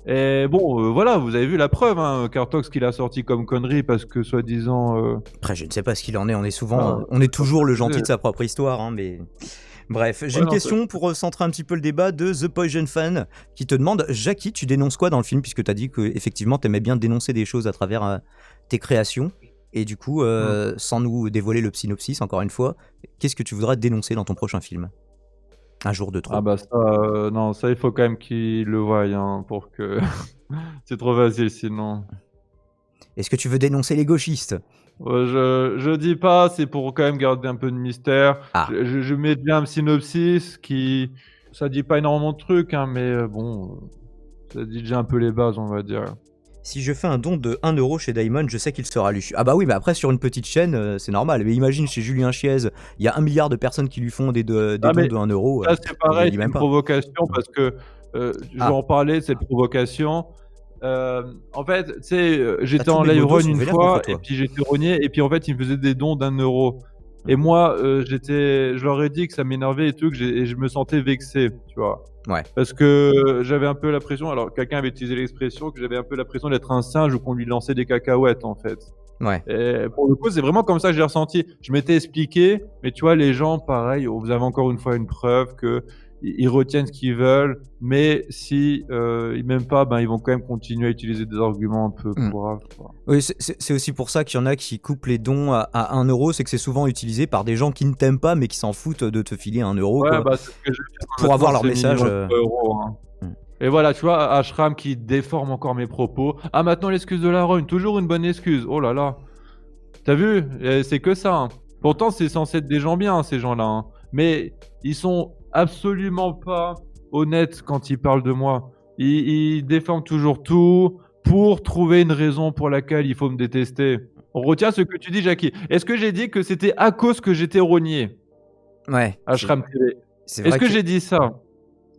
Speaker 1: Et bon, voilà, vous avez vu la preuve, hein, Cartox qu'il a sorti comme connerie parce que soi-disant.
Speaker 2: Après, je ne sais pas ce qu'il en est, on est souvent,
Speaker 1: Ah,
Speaker 2: on est toujours le
Speaker 1: je sais.
Speaker 2: gentil de sa propre histoire, hein, mais... Bref, j'ai
Speaker 1: Ouais,
Speaker 2: une
Speaker 1: non,
Speaker 2: question pour centrer un petit peu le débat de The Poison Fan qui te demande, Jackie, tu dénonces quoi dans le film, puisque tu as dit que effectivement t'aimais bien dénoncer des choses à travers tes créations, et du coup, sans nous dévoiler le synopsis, encore une fois, qu'est-ce que tu voudrais dénoncer dans ton prochain film? Un jour de trop.
Speaker 1: Ah bah ça, non, ça il faut quand même qu'il le voie, hein, pour que c'est trop facile sinon.
Speaker 2: Est-ce que tu veux dénoncer les gauchistes?
Speaker 1: Je dis pas, c'est pour quand même garder un peu de mystère.
Speaker 2: Ah.
Speaker 1: Je mets bien un synopsis qui ça dit pas énormément de trucs, hein, mais bon, ça dit déjà un peu les bases, on va dire.
Speaker 2: Si je fais un don de 1 euro chez Diamond, je sais qu'il sera lu. Ah bah oui, mais après sur une petite chaîne, c'est normal. Mais imagine chez Julien Chiez, il y a 1 milliard de personnes qui lui font des dons
Speaker 1: mais
Speaker 2: de 1 euro.
Speaker 1: ça c'est
Speaker 2: il
Speaker 1: pareil,
Speaker 2: le dit
Speaker 1: c'est
Speaker 2: même
Speaker 1: une
Speaker 2: pas.
Speaker 1: provocation parce que, je vais
Speaker 2: Ah.
Speaker 1: en parler de cette provocation. En fait, tu sais, j'étais
Speaker 2: tous
Speaker 1: en
Speaker 2: les
Speaker 1: live
Speaker 2: modos
Speaker 1: run
Speaker 2: sont
Speaker 1: une
Speaker 2: vénères
Speaker 1: fois
Speaker 2: contre toi.
Speaker 1: et puis j'étais rogné et puis en fait, ils me faisaient des dons d'1 euro et moi, je leur ai dit que ça m'énervait et tout, et je me sentais vexé, tu vois?
Speaker 2: Ouais.
Speaker 1: Parce que j'avais un peu l'impression, alors quelqu'un avait utilisé l'expression, que j'avais un peu l'impression d'être un singe ou qu'on lui lançait des cacahuètes, en fait.
Speaker 2: Ouais.
Speaker 1: Et pour le coup, c'est vraiment comme ça que j'ai ressenti. Je m'étais expliqué, mais tu vois, les gens, pareil, vous avez encore une fois une preuve que ils retiennent ce qu'ils veulent, mais si ils m'aiment pas, ben ils vont quand même continuer à utiliser des arguments un peu graves, quoi.
Speaker 2: Oui, c'est aussi pour ça qu'il y en a qui coupent les dons à 1 euro, c'est que c'est souvent utilisé par des gens qui ne t'aiment pas, mais qui s'en foutent de te filer 1 euro,
Speaker 1: Ouais,
Speaker 2: quoi,
Speaker 1: bah, c'est ce que je veux dire.
Speaker 2: pour avoir leur
Speaker 1: C'est
Speaker 2: message.
Speaker 1: minimum 3 euros, hein. Et voilà, tu vois, Ashram qui déforme encore mes propos. Ah, maintenant l'excuse de la run, toujours une bonne excuse. Oh là là. T'as vu? C'est que ça, hein. Pourtant, c'est censé être des gens bien, ces gens-là, hein. Mais ils sont absolument pas honnêtes quand ils parlent de moi. Ils déforment toujours tout pour trouver une raison pour laquelle il faut me détester. On retient ce que tu dis, Jackie. Est-ce que j'ai dit que c'était à cause que j'étais rogné?
Speaker 2: Ouais.
Speaker 1: Ashram TV.
Speaker 2: C'est
Speaker 1: Est-ce
Speaker 2: vrai
Speaker 1: que j'ai dit ça?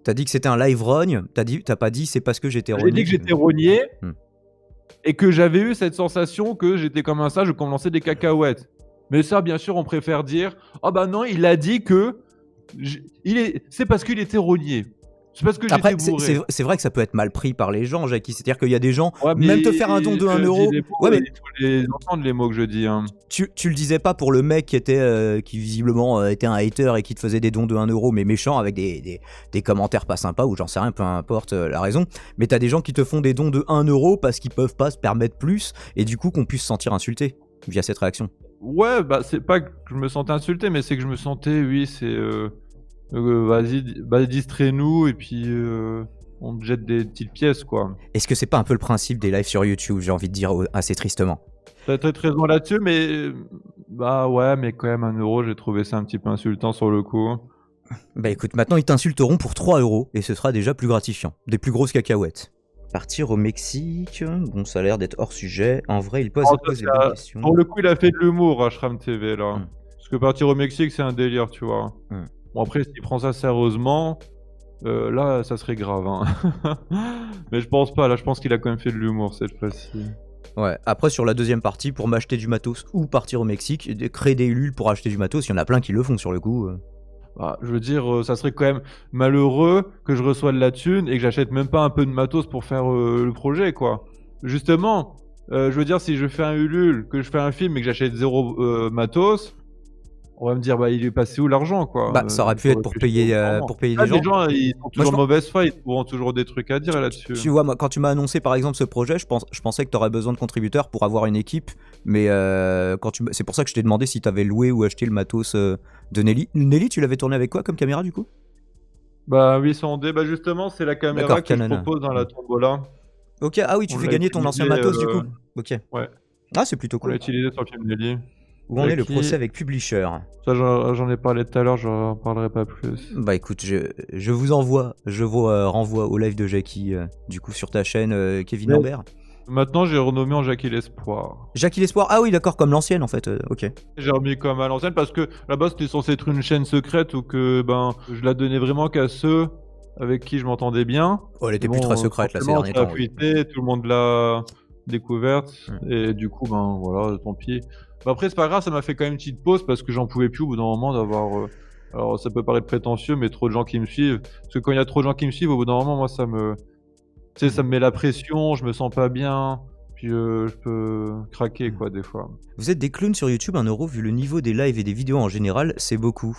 Speaker 2: T'as dit que c'était un live rogne, t'as pas dit c'est parce que j'étais rogné.
Speaker 1: J'ai dit que j'étais rogné
Speaker 2: Hmm.
Speaker 1: et que j'avais eu cette sensation que j'étais comme un singe, qu'on me lançait des cacahuètes. Mais ça, bien sûr, on préfère dire ah bah non, il a dit que c'est parce qu'il était rogné. C'est parce que
Speaker 2: Après,
Speaker 1: j'étais bourré.
Speaker 2: c'est vrai que ça peut être mal pris par les gens, Jackie. C'est-à-dire qu'il y a des gens,
Speaker 1: Ouais,
Speaker 2: même te faire un don de 1 euro. Ouais, mais
Speaker 1: il faut les entendre les mots que je dis, hein.
Speaker 2: tu le disais pas pour le mec qui était, qui visiblement était un hater et qui te faisait des dons de 1 euro, mais méchant avec des commentaires pas sympas ou j'en sais rien, peu importe la raison. Mais t'as des gens qui te font des dons de 1 euro parce qu'ils peuvent pas se permettre plus et du coup qu'on puisse se sentir insulté via cette réaction.
Speaker 1: Ouais, bah c'est pas que je me sentais insulté, mais c'est que je me sentais, oui, c'est vas-y, distrais-nous et puis on te jette des petites pièces, quoi.
Speaker 2: Est-ce que c'est pas un peu le principe des lives sur YouTube, j'ai envie de dire assez tristement?
Speaker 1: T'as peut-être raison là-dessus, mais bah ouais, mais quand même 1 euro, j'ai trouvé ça un petit peu insultant sur le coup.
Speaker 2: Bah écoute, maintenant ils t'insulteront pour 3 euros et ce sera déjà plus gratifiant. Des plus grosses cacahuètes. Partir au Mexique, bon ça a l'air d'être hors sujet. En vrai il pose des bonnes questions.
Speaker 1: Pour le coup, il a fait de l'humour, Ashram TV, là. Parce que partir au Mexique, c'est un délire, tu vois. Bon après, s'il prend ça sérieusement, là, ça serait grave, hein. Mais je pense pas, là, je pense qu'il a quand même fait de l'humour cette fois-ci.
Speaker 2: Ouais, après sur la deuxième partie, pour m'acheter du matos ou partir au Mexique, créer des Ulule pour acheter du matos, il y en a plein qui le font sur le coup.
Speaker 1: Bah, je veux dire, ça serait quand même malheureux que je reçoive de la thune et que j'achète même pas un peu de matos pour faire le projet, quoi. Justement, je veux dire, si je fais un Ulule, que je fais un film et que j'achète 0 matos, on va me dire, bah, il est passé où l'argent, quoi?
Speaker 2: Bah, ça aurait pu être pour payer des gens.
Speaker 1: Les gens, ils sont toujours de mauvaise foi, ils trouveront toujours des trucs à dire là-dessus.
Speaker 2: Tu vois, moi, quand tu m'as annoncé par exemple ce projet, je pensais que tu aurais besoin de contributeurs pour avoir une équipe, mais c'est pour ça que je t'ai demandé si tu avais loué ou acheté le matos de Nelly. Nelly, tu l'avais tourné avec quoi comme caméra du coup?
Speaker 1: Bah 800D, bah justement, c'est la caméra que je
Speaker 2: Canon.
Speaker 1: propose dans la tombola.
Speaker 2: Ok, ah oui, tu
Speaker 1: On
Speaker 2: fais
Speaker 1: l'a
Speaker 2: gagner ton ancien
Speaker 1: utilisé,
Speaker 2: matos du coup. Ok.
Speaker 1: Ouais.
Speaker 2: Ah, c'est plutôt
Speaker 1: On l'a
Speaker 2: cool.
Speaker 1: utilisé sur le film Nelly.
Speaker 2: Où en est le procès avec Publisher?
Speaker 1: Ça, j'en ai parlé tout à l'heure, j'en parlerai pas plus.
Speaker 2: Bah écoute, je vous renvoie au live de Jackie, du coup sur ta chaîne Kevin Lambert.
Speaker 1: Maintenant, j'ai renommé en Jackie l'Espoir.
Speaker 2: Jackie l'Espoir. Ah oui, d'accord, comme l'ancienne en fait. Ok.
Speaker 1: J'ai remis comme à l'ancienne parce que là-bas, c'était censé être une chaîne secrète où que je la donnais vraiment qu'à ceux avec qui je m'entendais bien.
Speaker 2: Oh, elle était
Speaker 1: Et
Speaker 2: plus
Speaker 1: bon,
Speaker 2: très secrète là ces
Speaker 1: forcément,
Speaker 2: derniers
Speaker 1: ça a
Speaker 2: temps. Oui.
Speaker 1: fuité, tout le monde l'a découverte.
Speaker 2: Hmm.
Speaker 1: Et du coup, voilà, tant pis. Après, c'est pas grave, ça m'a fait quand même une petite pause parce que j'en pouvais plus au bout d'un moment d'avoir. Alors, ça peut paraître prétentieux, mais trop de gens qui me suivent. Parce que quand il y a trop de gens qui me suivent, au bout d'un moment, moi, ça me. Tu sais, ça me met la pression, je me sens pas bien. Puis je peux craquer, quoi, des fois.
Speaker 2: Vous êtes des clowns sur YouTube, 1 € vu le niveau des lives et des vidéos en général, c'est beaucoup.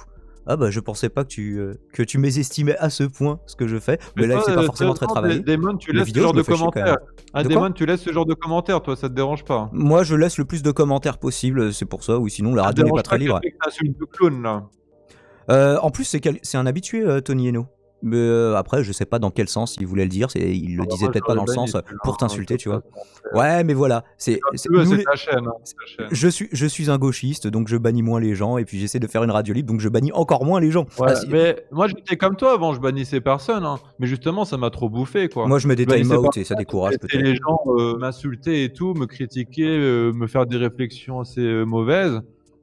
Speaker 2: Ah bah je pensais pas que tu mésestimais à ce point ce que je fais.
Speaker 1: Mais
Speaker 2: Le live
Speaker 1: toi,
Speaker 2: c'est pas forcément très
Speaker 1: non,
Speaker 2: travaillé.
Speaker 1: Damon, tu
Speaker 2: Les
Speaker 1: laisses ce
Speaker 2: vidéos,
Speaker 1: genre
Speaker 2: je me
Speaker 1: de
Speaker 2: fais chier quand
Speaker 1: commentaires.
Speaker 2: même.
Speaker 1: Ah,
Speaker 2: De quoi?
Speaker 1: Damon, tu laisses ce genre de commentaires, toi, ça te dérange pas?
Speaker 2: Moi je laisse le plus de commentaires possible, c'est pour ça, ou sinon la
Speaker 1: Ça te
Speaker 2: radio n'est
Speaker 1: dérange
Speaker 2: pas très
Speaker 1: pas
Speaker 2: libre.
Speaker 1: quelqu'un qui t'insulte de clown, là?
Speaker 2: En plus c'est un habitué Tony Eno. Mais après je sais pas dans quel sens il voulait le dire, il le
Speaker 1: Ah bah
Speaker 2: disait
Speaker 1: moi, je
Speaker 2: peut-être pas dans
Speaker 1: l'aurais
Speaker 2: le
Speaker 1: banni
Speaker 2: sens
Speaker 1: celui-là,
Speaker 2: pour
Speaker 1: hein,
Speaker 2: t'insulter, tu vois.
Speaker 1: c'est
Speaker 2: Ouais mais voilà,
Speaker 1: comme tu veux,
Speaker 2: nous,
Speaker 1: c'est ta chaîne, hein, c'est ta chaîne.
Speaker 2: je suis un gauchiste donc je bannis moins les gens et puis j'essaie de faire une radio libre donc je bannis encore moins les gens.
Speaker 1: Ouais,
Speaker 2: Ah, si-
Speaker 1: mais moi, j'étais comme toi avant, je bannissais personne, hein. Mais justement, ça m'a trop bouffé, quoi.
Speaker 2: Moi je mets des
Speaker 1: Je bannissais
Speaker 2: time-out et
Speaker 1: personne,
Speaker 2: ça
Speaker 1: je
Speaker 2: décourage
Speaker 1: laissais
Speaker 2: peut-être.
Speaker 1: les gens m'insulter et tout, me critiquer, me faire des réflexions assez mauvaises.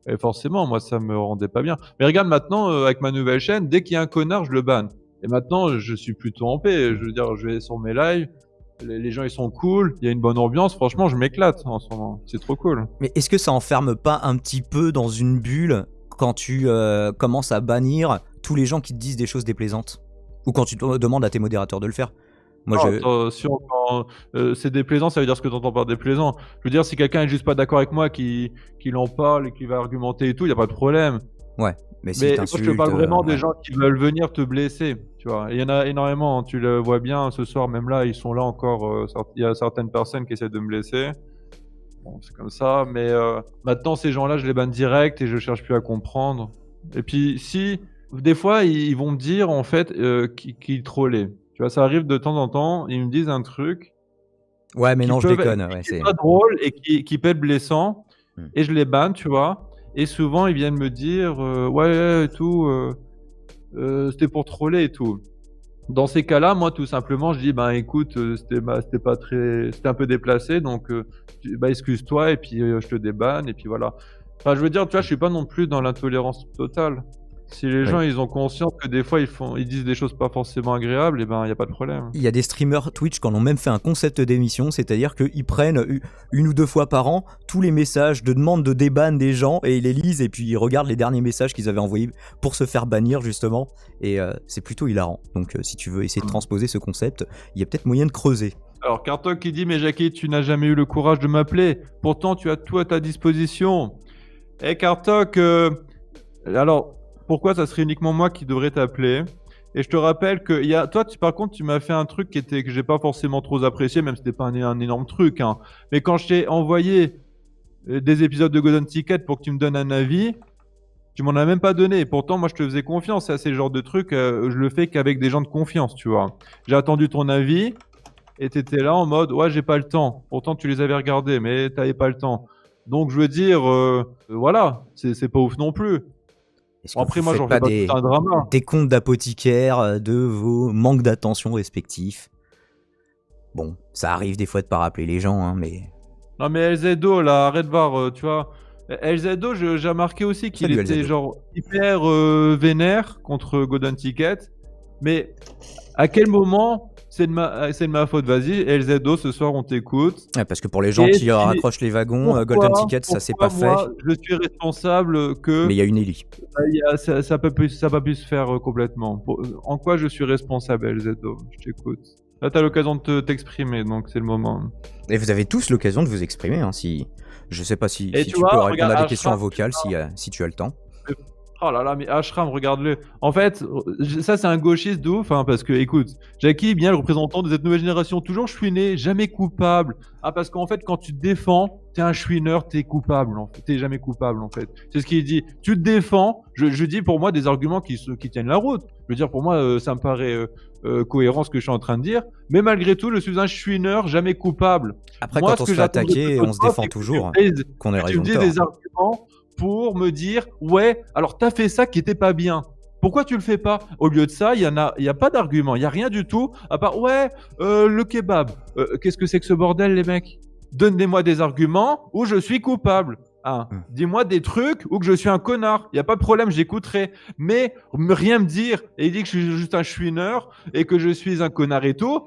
Speaker 1: Et forcément, moi, ça me rendait pas bien. Mais regarde maintenant, avec ma nouvelle chaîne, dès qu'il y a un connard, je le banne. Et maintenant, je suis plutôt en paix. Je veux dire, je vais sur mes lives, les gens ils sont cool, il y a une bonne ambiance. Franchement, je m'éclate en ce moment. C'est trop cool.
Speaker 2: Mais est-ce que ça enferme pas un petit peu dans une bulle quand tu commences à bannir tous les gens qui te disent des choses déplaisantes? Ou quand tu demandes à tes modérateurs de le faire? Moi,
Speaker 1: Non,
Speaker 2: je...
Speaker 1: attention, quand c'est déplaisant, ça veut dire ce que tu entends par déplaisant. Je veux dire, si quelqu'un est juste pas d'accord avec moi, qu'il en parle et qu'il va argumenter et tout, il y a pas de problème.
Speaker 2: Ouais, mais s'il
Speaker 1: Mais moi, je te
Speaker 2: t'insulte...
Speaker 1: parle vraiment des
Speaker 2: ouais.
Speaker 1: gens qui veulent venir te blesser, tu vois. Il y en a énormément, hein. Tu le vois bien ce soir, même là, ils sont là encore. Il y a certaines personnes qui essaient de me blesser. Bon, c'est comme ça, mais maintenant, ces gens-là, je les banne direct et je cherche plus à comprendre. Et puis, si, des fois, ils vont me dire, en fait, qu'ils trollaient. Tu vois, ça arrive de temps en temps, ils me disent un truc
Speaker 2: Ouais, mais
Speaker 1: qui
Speaker 2: non, je
Speaker 1: peuvent
Speaker 2: déconne.
Speaker 1: qui
Speaker 2: Ouais,
Speaker 1: qui est
Speaker 2: c'est...
Speaker 1: pas drôle et qui peut être blessant
Speaker 2: Hmm.
Speaker 1: et je les banne, tu vois? Et souvent, ils viennent me dire, «Ouais et tout, c'était pour troller et tout». Dans ces cas-là, moi, tout simplement, je dis: «Ben, écoute, c'était pas très c'était un peu déplacé donc excuse-toi et puis, je te débanne» et puis voilà. Enfin, je veux dire, tu vois, je suis pas non plus dans l'intolérance totale. Si les gens,
Speaker 2: Oui.
Speaker 1: ils ont conscience que des fois, ils disent des choses pas forcément agréables et ben, il y a pas de problème.
Speaker 2: Il y a des streamers Twitch qui en ont même fait un concept d'émission, c'est-à-dire qu'ils prennent une ou deux fois par an tous les messages de demande de déban des gens et ils les lisent et puis ils regardent les derniers messages qu'ils avaient envoyés pour se faire bannir justement. Et c'est plutôt hilarant. Donc si tu veux essayer de transposer ce concept, il y a peut-être moyen de creuser.
Speaker 1: Alors, Kartok qui dit: «Mais Jackie, tu n'as jamais eu le courage de m'appeler. Pourtant, tu as tout à ta disposition». Eh Kartok, alors, pourquoi ça serait uniquement moi qui devrais t'appeler? Et je te rappelle que toi, par contre, tu m'as fait un truc que j'ai pas forcément trop apprécié, même si c'était pas un énorme truc, hein. Mais quand je t'ai envoyé des épisodes de Golden Ticket pour que tu me donnes un avis, tu m'en as même pas donné. Et pourtant, moi, je te faisais confiance. Ça, c'est le genre de truc, je le fais qu'avec des gens de confiance, tu vois. J'ai attendu ton avis et t'étais là en mode, ouais, j'ai pas le temps. Pourtant, tu les avais regardés, mais t'avais pas le temps. Donc, je veux dire, voilà, c'est pas ouf non plus.
Speaker 2: Est-ce
Speaker 1: Bon,
Speaker 2: que
Speaker 1: après,
Speaker 2: vous
Speaker 1: moi,
Speaker 2: faites
Speaker 1: j'en
Speaker 2: pas
Speaker 1: fais pas tout un drama.
Speaker 2: des comptes d'apothicaires de vos manques d'attention respectifs? Bon, ça arrive des fois de pas rappeler les gens, hein, mais...
Speaker 1: Non, mais LZO, là, arrête de voir, tu vois. LZO, j'ai remarqué aussi qu'il
Speaker 2: Salut,
Speaker 1: était
Speaker 2: LZO.
Speaker 1: genre hyper vénère contre Golden Ticket. Mais à quel moment c'est de ma faute? Vas-y, LZO, ce soir, on t'écoute.
Speaker 2: Ouais, parce que pour les gens
Speaker 1: Et
Speaker 2: qui
Speaker 1: puis,
Speaker 2: raccrochent les wagons, Golden Ticket, ça s'est pas fait,
Speaker 1: moi, je suis responsable que
Speaker 2: mais il y a une Ellie.
Speaker 1: ça peut plus se faire complètement. En quoi je suis responsable, LZO? Je t'écoute. Là, t'as l'occasion de t'exprimer, donc c'est le moment.
Speaker 2: Et vous avez tous l'occasion de vous exprimer, hein, si... Je sais pas si
Speaker 1: Et
Speaker 2: tu
Speaker 1: tu vois,
Speaker 2: peux répondre
Speaker 1: regarde,
Speaker 2: à des questions en
Speaker 1: Ashram,
Speaker 2: vocal si tu as le temps.
Speaker 1: oh là là, mais Ashram, regarde-le. En fait, ça c'est un gauchiste de ouf, hein, parce que, écoute, Jackie, bien le représentant de cette nouvelle génération, toujours chouiné, jamais coupable. Ah, parce qu'en fait, quand tu te défends, t'es un chouineur, t'es coupable, en fait. T'es jamais coupable, en fait. C'est ce qu'il dit. Tu te défends, je dis pour moi des arguments qui tiennent la route. Je veux dire, pour moi, ça me paraît cohérent ce que je suis en train de dire. Mais malgré tout, je suis un chouineur, jamais coupable.
Speaker 2: Après,
Speaker 1: Moi,
Speaker 2: quand
Speaker 1: ce
Speaker 2: on
Speaker 1: que
Speaker 2: se fait
Speaker 1: j'attendais
Speaker 2: attaquer,
Speaker 1: de
Speaker 2: on se
Speaker 1: toi,
Speaker 2: défend
Speaker 1: c'est que
Speaker 2: toujours, qu'on ait
Speaker 1: tu
Speaker 2: raison
Speaker 1: me
Speaker 2: de
Speaker 1: dises
Speaker 2: tort.
Speaker 1: des arguments pour me dire, ouais, alors t'as fait ça qui était pas bien. Pourquoi tu le fais pas? Au lieu de ça, il y a pas d'argument, il y a rien du tout, à part ouais, le kebab. Qu'est-ce que c'est que ce bordel, les mecs? Donnez-moi des arguments où je suis coupable. Hein. Dis-moi des trucs où que je suis un connard. Il y a pas de problème, j'écouterai. Mais rien me dire et dire que je suis juste un chouineur et que je suis un connard et tout.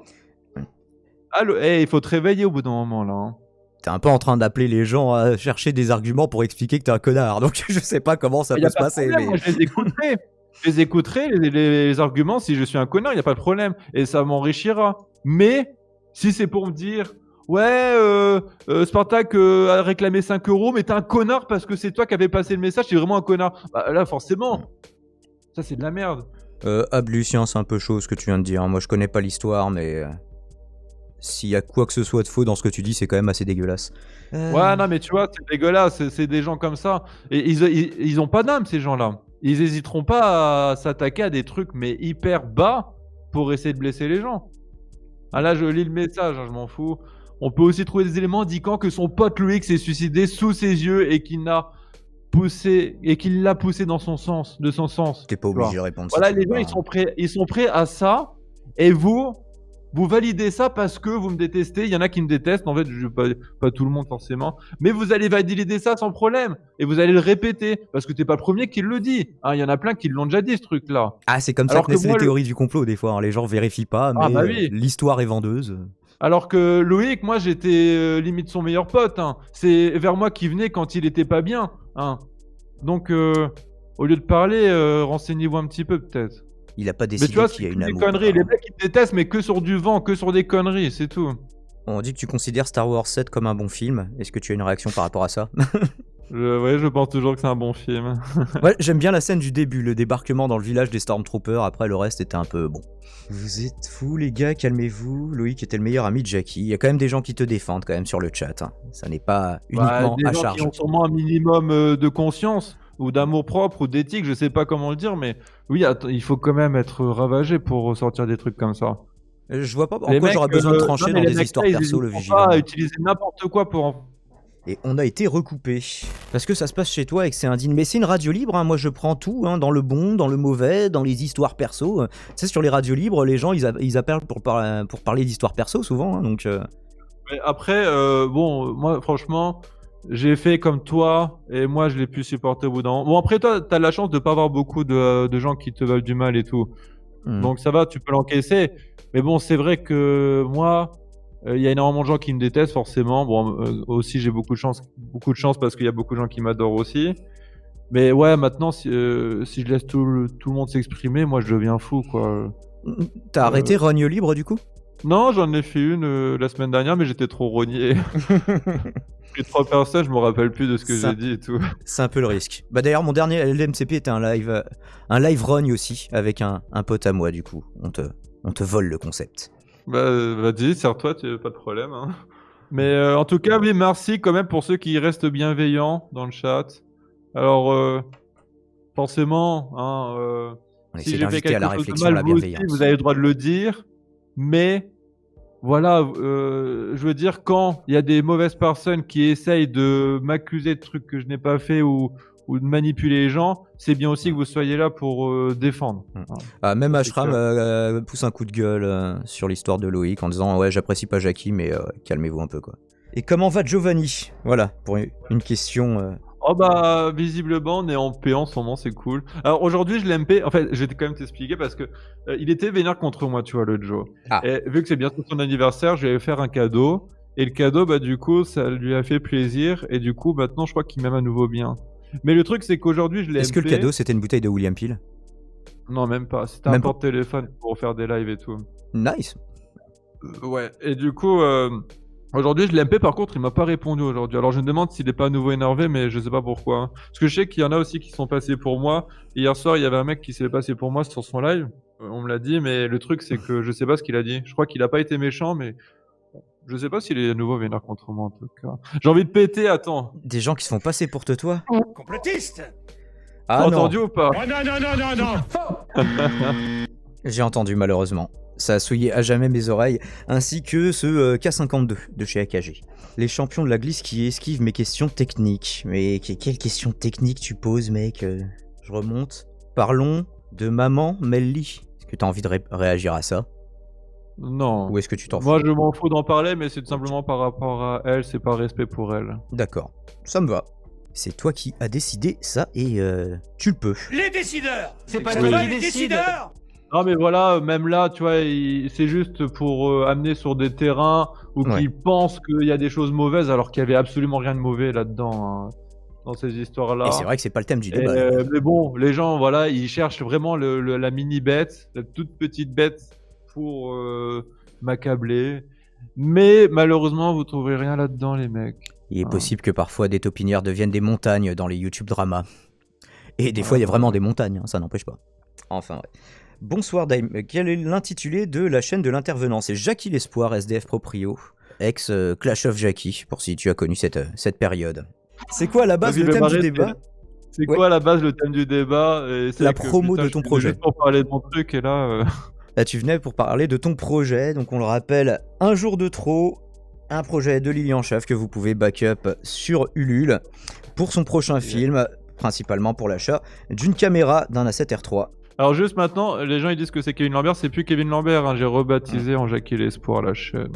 Speaker 1: Allô, il faut te réveiller au bout d'un moment là. Hein.
Speaker 2: T'es un peu en train d'appeler les gens à chercher des arguments pour expliquer que t'es un connard. Donc je sais pas comment ça peut se passer.
Speaker 1: Mais... Moi, je les écouterai. Je les écouterai, les arguments, si je suis un connard, il n'y a pas de problème. Et ça m'enrichira. Mais si c'est pour me dire, ouais, Spartak a réclamé 5 €, mais t'es un connard parce que c'est toi qui avais passé le message, t'es vraiment un connard. Bah, là, forcément, ça c'est de la merde.
Speaker 2: Lucien, c'est un peu chaud ce que tu viens de dire. Moi, je connais pas l'histoire, mais s'il y a quoi que ce soit de faux dans ce que tu dis, c'est quand même assez dégueulasse.
Speaker 1: Ouais, non, mais tu vois, c'est dégueulasse. C'est des gens comme ça. Et ils ont pas d'âme, ces gens-là. Ils hésiteront pas à s'attaquer à des trucs, mais hyper bas pour essayer de blesser les gens. Ah là, je lis le message, hein, je m'en fous. On peut aussi trouver des éléments indiquant que son pote Loïc s'est suicidé sous ses yeux et qu'il l'a poussé dans son sens, de son sens.
Speaker 2: T'es pas obligé de répondre.
Speaker 1: Voilà, les gens, ils sont prêts à ça. Et vous validez ça parce que vous me détestez. Il y en a qui me détestent. En fait, pas tout le monde forcément. Mais vous allez valider ça sans problème. Et vous allez le répéter. Parce que t'es pas le premier qui le dit. Hein, il y en a plein qui l'ont déjà dit, ce truc-là.
Speaker 2: Ah, c'est comme ça que naissent les théories du complot, des fois. Hein. Les gens vérifient pas, mais l'histoire est vendeuse.
Speaker 1: Alors que Loïc, moi, j'étais limite son meilleur pote. Hein. C'est vers moi qu'il venait quand il était pas bien. Hein. Donc, au lieu de parler, renseignez-vous un petit peu, peut-être.
Speaker 2: Il a pas décidé qu'il y a une amour.
Speaker 1: Des conneries. Les mecs, ils te détestent, mais que sur du vent, que sur des conneries, c'est tout.
Speaker 2: On dit que tu considères Star Wars 7 comme un bon film. Est-ce que tu as une réaction par rapport à ça?
Speaker 1: Je pense toujours que c'est un bon film.
Speaker 2: Ouais, j'aime bien la scène du début, le débarquement dans le village des Stormtroopers. Après, le reste était un peu bon. Vous êtes fous, les gars, calmez-vous. Loïc était le meilleur ami de Jackie. Il y a quand même des gens qui te défendent quand même sur le chat. Hein. Ça n'est pas uniquement
Speaker 1: des
Speaker 2: à
Speaker 1: gens
Speaker 2: charge.
Speaker 1: Qui ont sûrement un minimum de conscience ou d'amour propre ou d'éthique, je sais pas comment le dire, mais oui, il faut quand même être ravagé pour ressortir des trucs comme ça.
Speaker 2: Je vois pas en quoi j'aurais besoin de trancher dans des histoires perso, le vigilant.
Speaker 1: Pas utiliser n'importe quoi pour
Speaker 2: Et on a été recoupé. Parce que ça se passe chez toi et que c'est indigne. Mais c'est une radio libre, hein. Moi je prends tout, hein, dans le bon, dans le mauvais, dans les histoires perso. Tu sais, sur les radios libres, les gens ils appellent pour parler d'histoires perso souvent. Hein, donc,
Speaker 1: Mais après, bon, moi franchement, j'ai fait comme toi et moi je l'ai pu supporter au bout d'un moment. Bon, après toi, t'as la chance de pas avoir beaucoup de gens qui te veulent du mal et tout. Donc ça va, tu peux l'encaisser. Mais bon, c'est vrai que moi. Il y a énormément de gens qui me détestent forcément. Bon, aussi j'ai beaucoup de chance parce qu'il y a beaucoup de gens qui m'adorent aussi. Mais ouais, maintenant si je laisse tout le monde s'exprimer, moi je deviens fou quoi.
Speaker 2: T'as arrêté Rogne Libre du coup?
Speaker 1: Non, j'en ai fait une la semaine dernière, mais j'étais trop rogné. J'ai 3 personnes, je me rappelle plus de ce que j'ai dit et tout.
Speaker 2: C'est un peu le risque. Bah d'ailleurs mon dernier LMCP était un live rogne aussi avec un pote à moi du coup. On te vole le concept.
Speaker 1: Bah, vas-y, serre-toi, pas de problème. Hein. Mais en tout cas, oui, merci quand même pour ceux qui restent bienveillants dans le chat. Alors, forcément, hein, si j'ai fait quelque chose de mal, vous avez le droit de le dire. Mais, voilà, je veux dire, quand il y a des mauvaises personnes qui essayent de m'accuser de trucs que je n'ai pas fait ou de manipuler les gens, c'est bien aussi que vous soyez là pour défendre.
Speaker 2: Même Ashram pousse un coup de gueule sur l'histoire de Loïc en disant ouais, j'apprécie pas Jackie, mais calmez-vous un peu quoi. Et comment va Giovanni? Voilà, pour une question.
Speaker 1: Oh bah visiblement on est en paix en ce moment, c'est cool. Alors aujourd'hui je l'ai MP, en fait je vais quand même t'expliquer parce que il était vénère contre moi, tu vois, le Joe. Et vu que c'est bientôt son anniversaire, je vais faire un cadeau. Et le cadeau, bah du coup ça lui a fait plaisir et du coup maintenant je crois qu'il m'aime à nouveau bien. Mais le truc, c'est qu'aujourd'hui, je l'ai.
Speaker 2: Est-ce que le cadeau, c'était une bouteille de William Peel?
Speaker 1: Non, même pas. C'était un porte-téléphone pour faire des lives et tout.
Speaker 2: Nice.
Speaker 1: Ouais. Et du coup, aujourd'hui, je l'ai MP. Par contre, il m'a pas répondu aujourd'hui. Alors, je me demande s'il est pas à nouveau énervé, mais je sais pas pourquoi. Hein. Parce que je sais qu'il y en a aussi qui sont passés pour moi. Hier soir, il y avait un mec qui s'est passé pour moi sur son live. On me l'a dit, mais le truc, c'est que je sais pas ce qu'il a dit. Je crois qu'il a pas été méchant, mais. Je sais pas s'il est à nouveau vénère contre moi en tout cas. J'ai envie de péter, attends.
Speaker 2: Des gens qui se font passer pour toi?
Speaker 3: Complotiste.
Speaker 1: T'as entendu ou pas?
Speaker 3: Oh non.
Speaker 2: J'ai entendu malheureusement. Ça a souillé à jamais mes oreilles, ainsi que ce K52 de chez AKG. Les champions de la glisse qui esquivent mes questions techniques. Mais quelles questions techniques tu poses, mec? Je remonte. Parlons de maman Melly. Est-ce que tu as envie de réagir à ça?
Speaker 1: Non.
Speaker 2: Ou est-ce que tu t'en fous?
Speaker 1: Moi, je m'en fous d'en parler, mais c'est tout simplement par rapport à elle, c'est par respect pour elle.
Speaker 2: D'accord, ça me va. C'est toi qui as décidé ça et tu le peux.
Speaker 3: Les décideurs.
Speaker 4: C'est pas
Speaker 1: Oui.
Speaker 4: toi
Speaker 3: Toi,
Speaker 4: qui
Speaker 3: les
Speaker 4: décide.
Speaker 3: décideurs.
Speaker 1: Non, mais voilà, même là, tu vois, c'est juste pour amener sur des terrains où
Speaker 2: Ouais.
Speaker 1: qu'ils pensent qu'il y a des choses mauvaises, alors qu'il y avait absolument rien de mauvais là-dedans, hein, dans ces histoires-là.
Speaker 2: Et c'est vrai que c'est pas le thème du
Speaker 1: Et,
Speaker 2: débat.
Speaker 1: mais bon, les gens, voilà, ils cherchent vraiment la mini bête, la toute petite bête pour m'accabler. Mais malheureusement, vous trouverez rien là-dedans, les mecs.
Speaker 2: Il est possible que parfois des topinières deviennent des montagnes dans les YouTube dramas. Et des fois, il y a vraiment des montagnes, hein, ça n'empêche pas. Enfin, ouais. Bonsoir Daim, quel est l'intitulé de la chaîne de l'intervenant? C'est Jackie l'Espoir, SDF Proprio, ex Clash of Jackie, pour si tu as connu cette période. C'est quoi à la base
Speaker 1: Vas-y,
Speaker 2: le
Speaker 1: je vais
Speaker 2: thème du
Speaker 1: m'arrêter.
Speaker 2: débat?
Speaker 1: C'est
Speaker 2: Ouais.
Speaker 1: quoi à la base le thème du débat? Et c'est
Speaker 2: La
Speaker 1: que,
Speaker 2: promo
Speaker 1: putain,
Speaker 2: de
Speaker 1: je
Speaker 2: ton
Speaker 1: suis venu
Speaker 2: projet.
Speaker 1: juste pour parler de mon truc, et là...
Speaker 2: Là, tu venais pour parler de ton projet, donc on le rappelle, Un jour de trop, un projet de Lilian Chef que vous pouvez backup sur Ulule pour son prochain film, principalement pour l'achat d'une caméra d'un A7R3.
Speaker 1: Alors juste maintenant, les gens ils disent que c'est Kevin Lambert, c'est plus Kevin Lambert, hein, j'ai rebaptisé en Jackie l'Espoir la chaîne.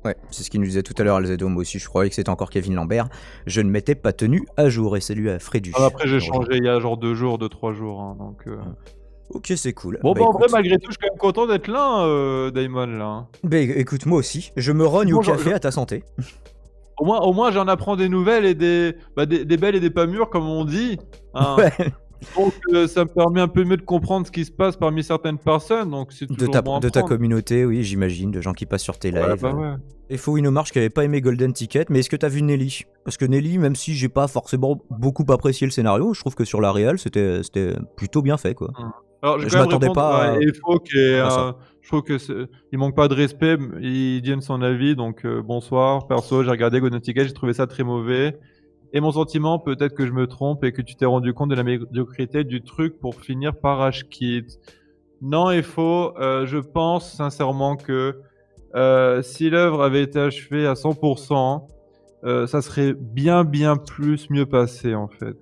Speaker 2: Ouais, c'est ce qu'il nous disait tout à l'heure, Alzedo, moi aussi je croyais que c'était encore Kevin Lambert. Je ne m'étais pas tenu à jour, et salut à Frédu.
Speaker 1: Ah, après j'ai changé il y a genre 2-3 jours, hein, donc...
Speaker 2: Ok, c'est cool.
Speaker 1: Bon,
Speaker 2: Bah,
Speaker 1: en vrai,
Speaker 2: écoute,
Speaker 1: malgré tout, je suis quand même content d'être là, Daimon, là. Hein.
Speaker 2: bah, écoute, moi aussi, je me rogne
Speaker 1: Bon,
Speaker 2: au café à ta santé.
Speaker 1: Au moins j'en apprends des nouvelles et des belles et des pas mûres, comme on dit. Hein.
Speaker 2: Ouais.
Speaker 1: Donc ça me permet un peu mieux de comprendre ce qui se passe parmi certaines personnes, donc c'est
Speaker 2: De
Speaker 1: toujours bon à
Speaker 2: ta
Speaker 1: prendre.
Speaker 2: communauté, oui, j'imagine, de gens qui passent sur tes
Speaker 1: Ouais,
Speaker 2: lives.
Speaker 1: bah ouais.
Speaker 2: Et Fouino Marche qui avait pas aimé Golden Ticket, mais est-ce que t'as vu Nelly? Parce que Nelly, même si j'ai pas forcément beaucoup apprécié le scénario, je trouve que sur la réal, c'était plutôt bien fait, quoi.
Speaker 1: Alors, je
Speaker 2: Je m'attendais pas à-
Speaker 1: Il faut
Speaker 2: à ça.
Speaker 1: je trouve que il manque pas de respect. Il donne son avis. Donc bonsoir. Perso, j'ai regardé Golden Ticket, j'ai trouvé ça très mauvais. Et mon sentiment, peut-être que je me trompe et que tu t'es rendu compte de la médiocrité du truc pour finir par H-Kit. Non, il faut. Je pense sincèrement que si l'œuvre avait été achevée à 100%, ça serait bien plus mieux passé en fait.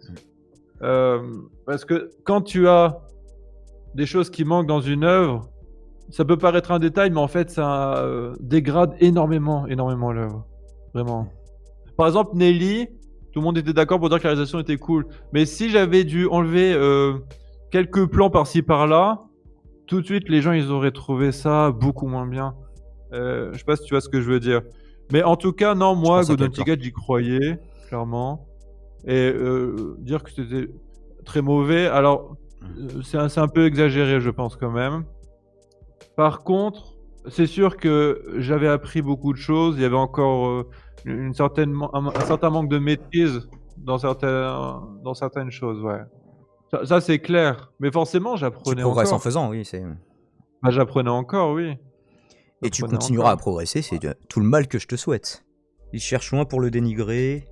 Speaker 1: Parce que quand tu as des choses qui manquent dans une œuvre, ça peut paraître un détail, mais en fait, ça dégrade énormément l'œuvre. Vraiment. Par exemple, Nelly, tout le monde était d'accord pour dire que la réalisation était cool. Mais si j'avais dû enlever quelques plans par-ci par-là, tout de suite, les gens, ils auraient trouvé ça beaucoup moins bien. Je sais pas si tu vois ce que je veux dire. Mais en tout cas, non, moi,
Speaker 2: pense à
Speaker 1: Golden
Speaker 2: quel plan.
Speaker 1: Ticket, j'y croyais, clairement. Et dire que c'était très mauvais, alors c'est un peu exagéré, je pense, quand même. Par contre, c'est sûr que j'avais appris beaucoup de choses. Il y avait encore un certain manque de maîtrise dans certaines choses, ouais. Ça c'est clair. Mais forcément,
Speaker 2: Tu
Speaker 1: j'apprenais
Speaker 2: progresses en
Speaker 1: encore.
Speaker 2: faisant, oui. C'est...
Speaker 1: Bah, j'apprenais encore, oui.
Speaker 2: Et tu
Speaker 1: J'apprenais
Speaker 2: continueras à
Speaker 1: encore.
Speaker 2: progresser, c'est tout le mal que je te souhaite. Il cherche loin pour le dénigrer.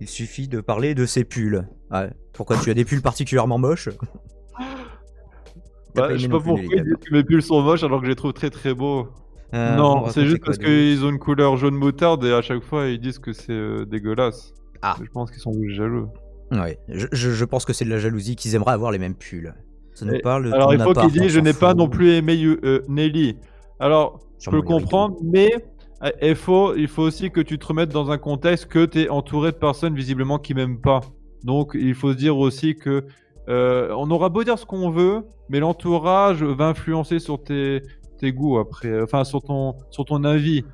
Speaker 2: Il suffit de parler de ses pulls. Ouais. Pourquoi tu as des pulls particulièrement moches? T'as
Speaker 1: Bah,
Speaker 2: pas
Speaker 1: je sais
Speaker 2: aimé
Speaker 1: pas
Speaker 2: non plus,
Speaker 1: pourquoi
Speaker 2: Nelly,
Speaker 1: ils disent que mes pulls sont moches alors que je les trouve très très beaux.
Speaker 2: vous me
Speaker 1: Non,
Speaker 2: racontez
Speaker 1: c'est juste
Speaker 2: quoi
Speaker 1: parce
Speaker 2: de
Speaker 1: qu'ils ont une couleur jaune moutarde et à chaque fois ils disent que c'est dégueulasse.
Speaker 2: Ah.
Speaker 1: Je pense qu'ils sont jaloux.
Speaker 2: Ouais, je pense que c'est de la jalousie qu'ils aimeraient avoir les mêmes pulls. Ça nous
Speaker 1: Et-
Speaker 2: parle de
Speaker 1: Alors
Speaker 2: ton
Speaker 1: il faut
Speaker 2: appart,
Speaker 1: qu'il
Speaker 2: on
Speaker 1: dise je
Speaker 2: s'en
Speaker 1: n'ai pas
Speaker 2: fout.
Speaker 1: non plus aimé Nelly. Alors je
Speaker 2: Sûrement
Speaker 1: peux
Speaker 2: les rideaux.
Speaker 1: comprendre, mais il faut aussi que tu te remettes dans un contexte que tu es entouré de personnes visiblement qui m'aiment pas. Donc il faut se dire aussi que on aura beau dire ce qu'on veut, mais l'entourage va influencer sur tes goûts après, enfin sur ton avis.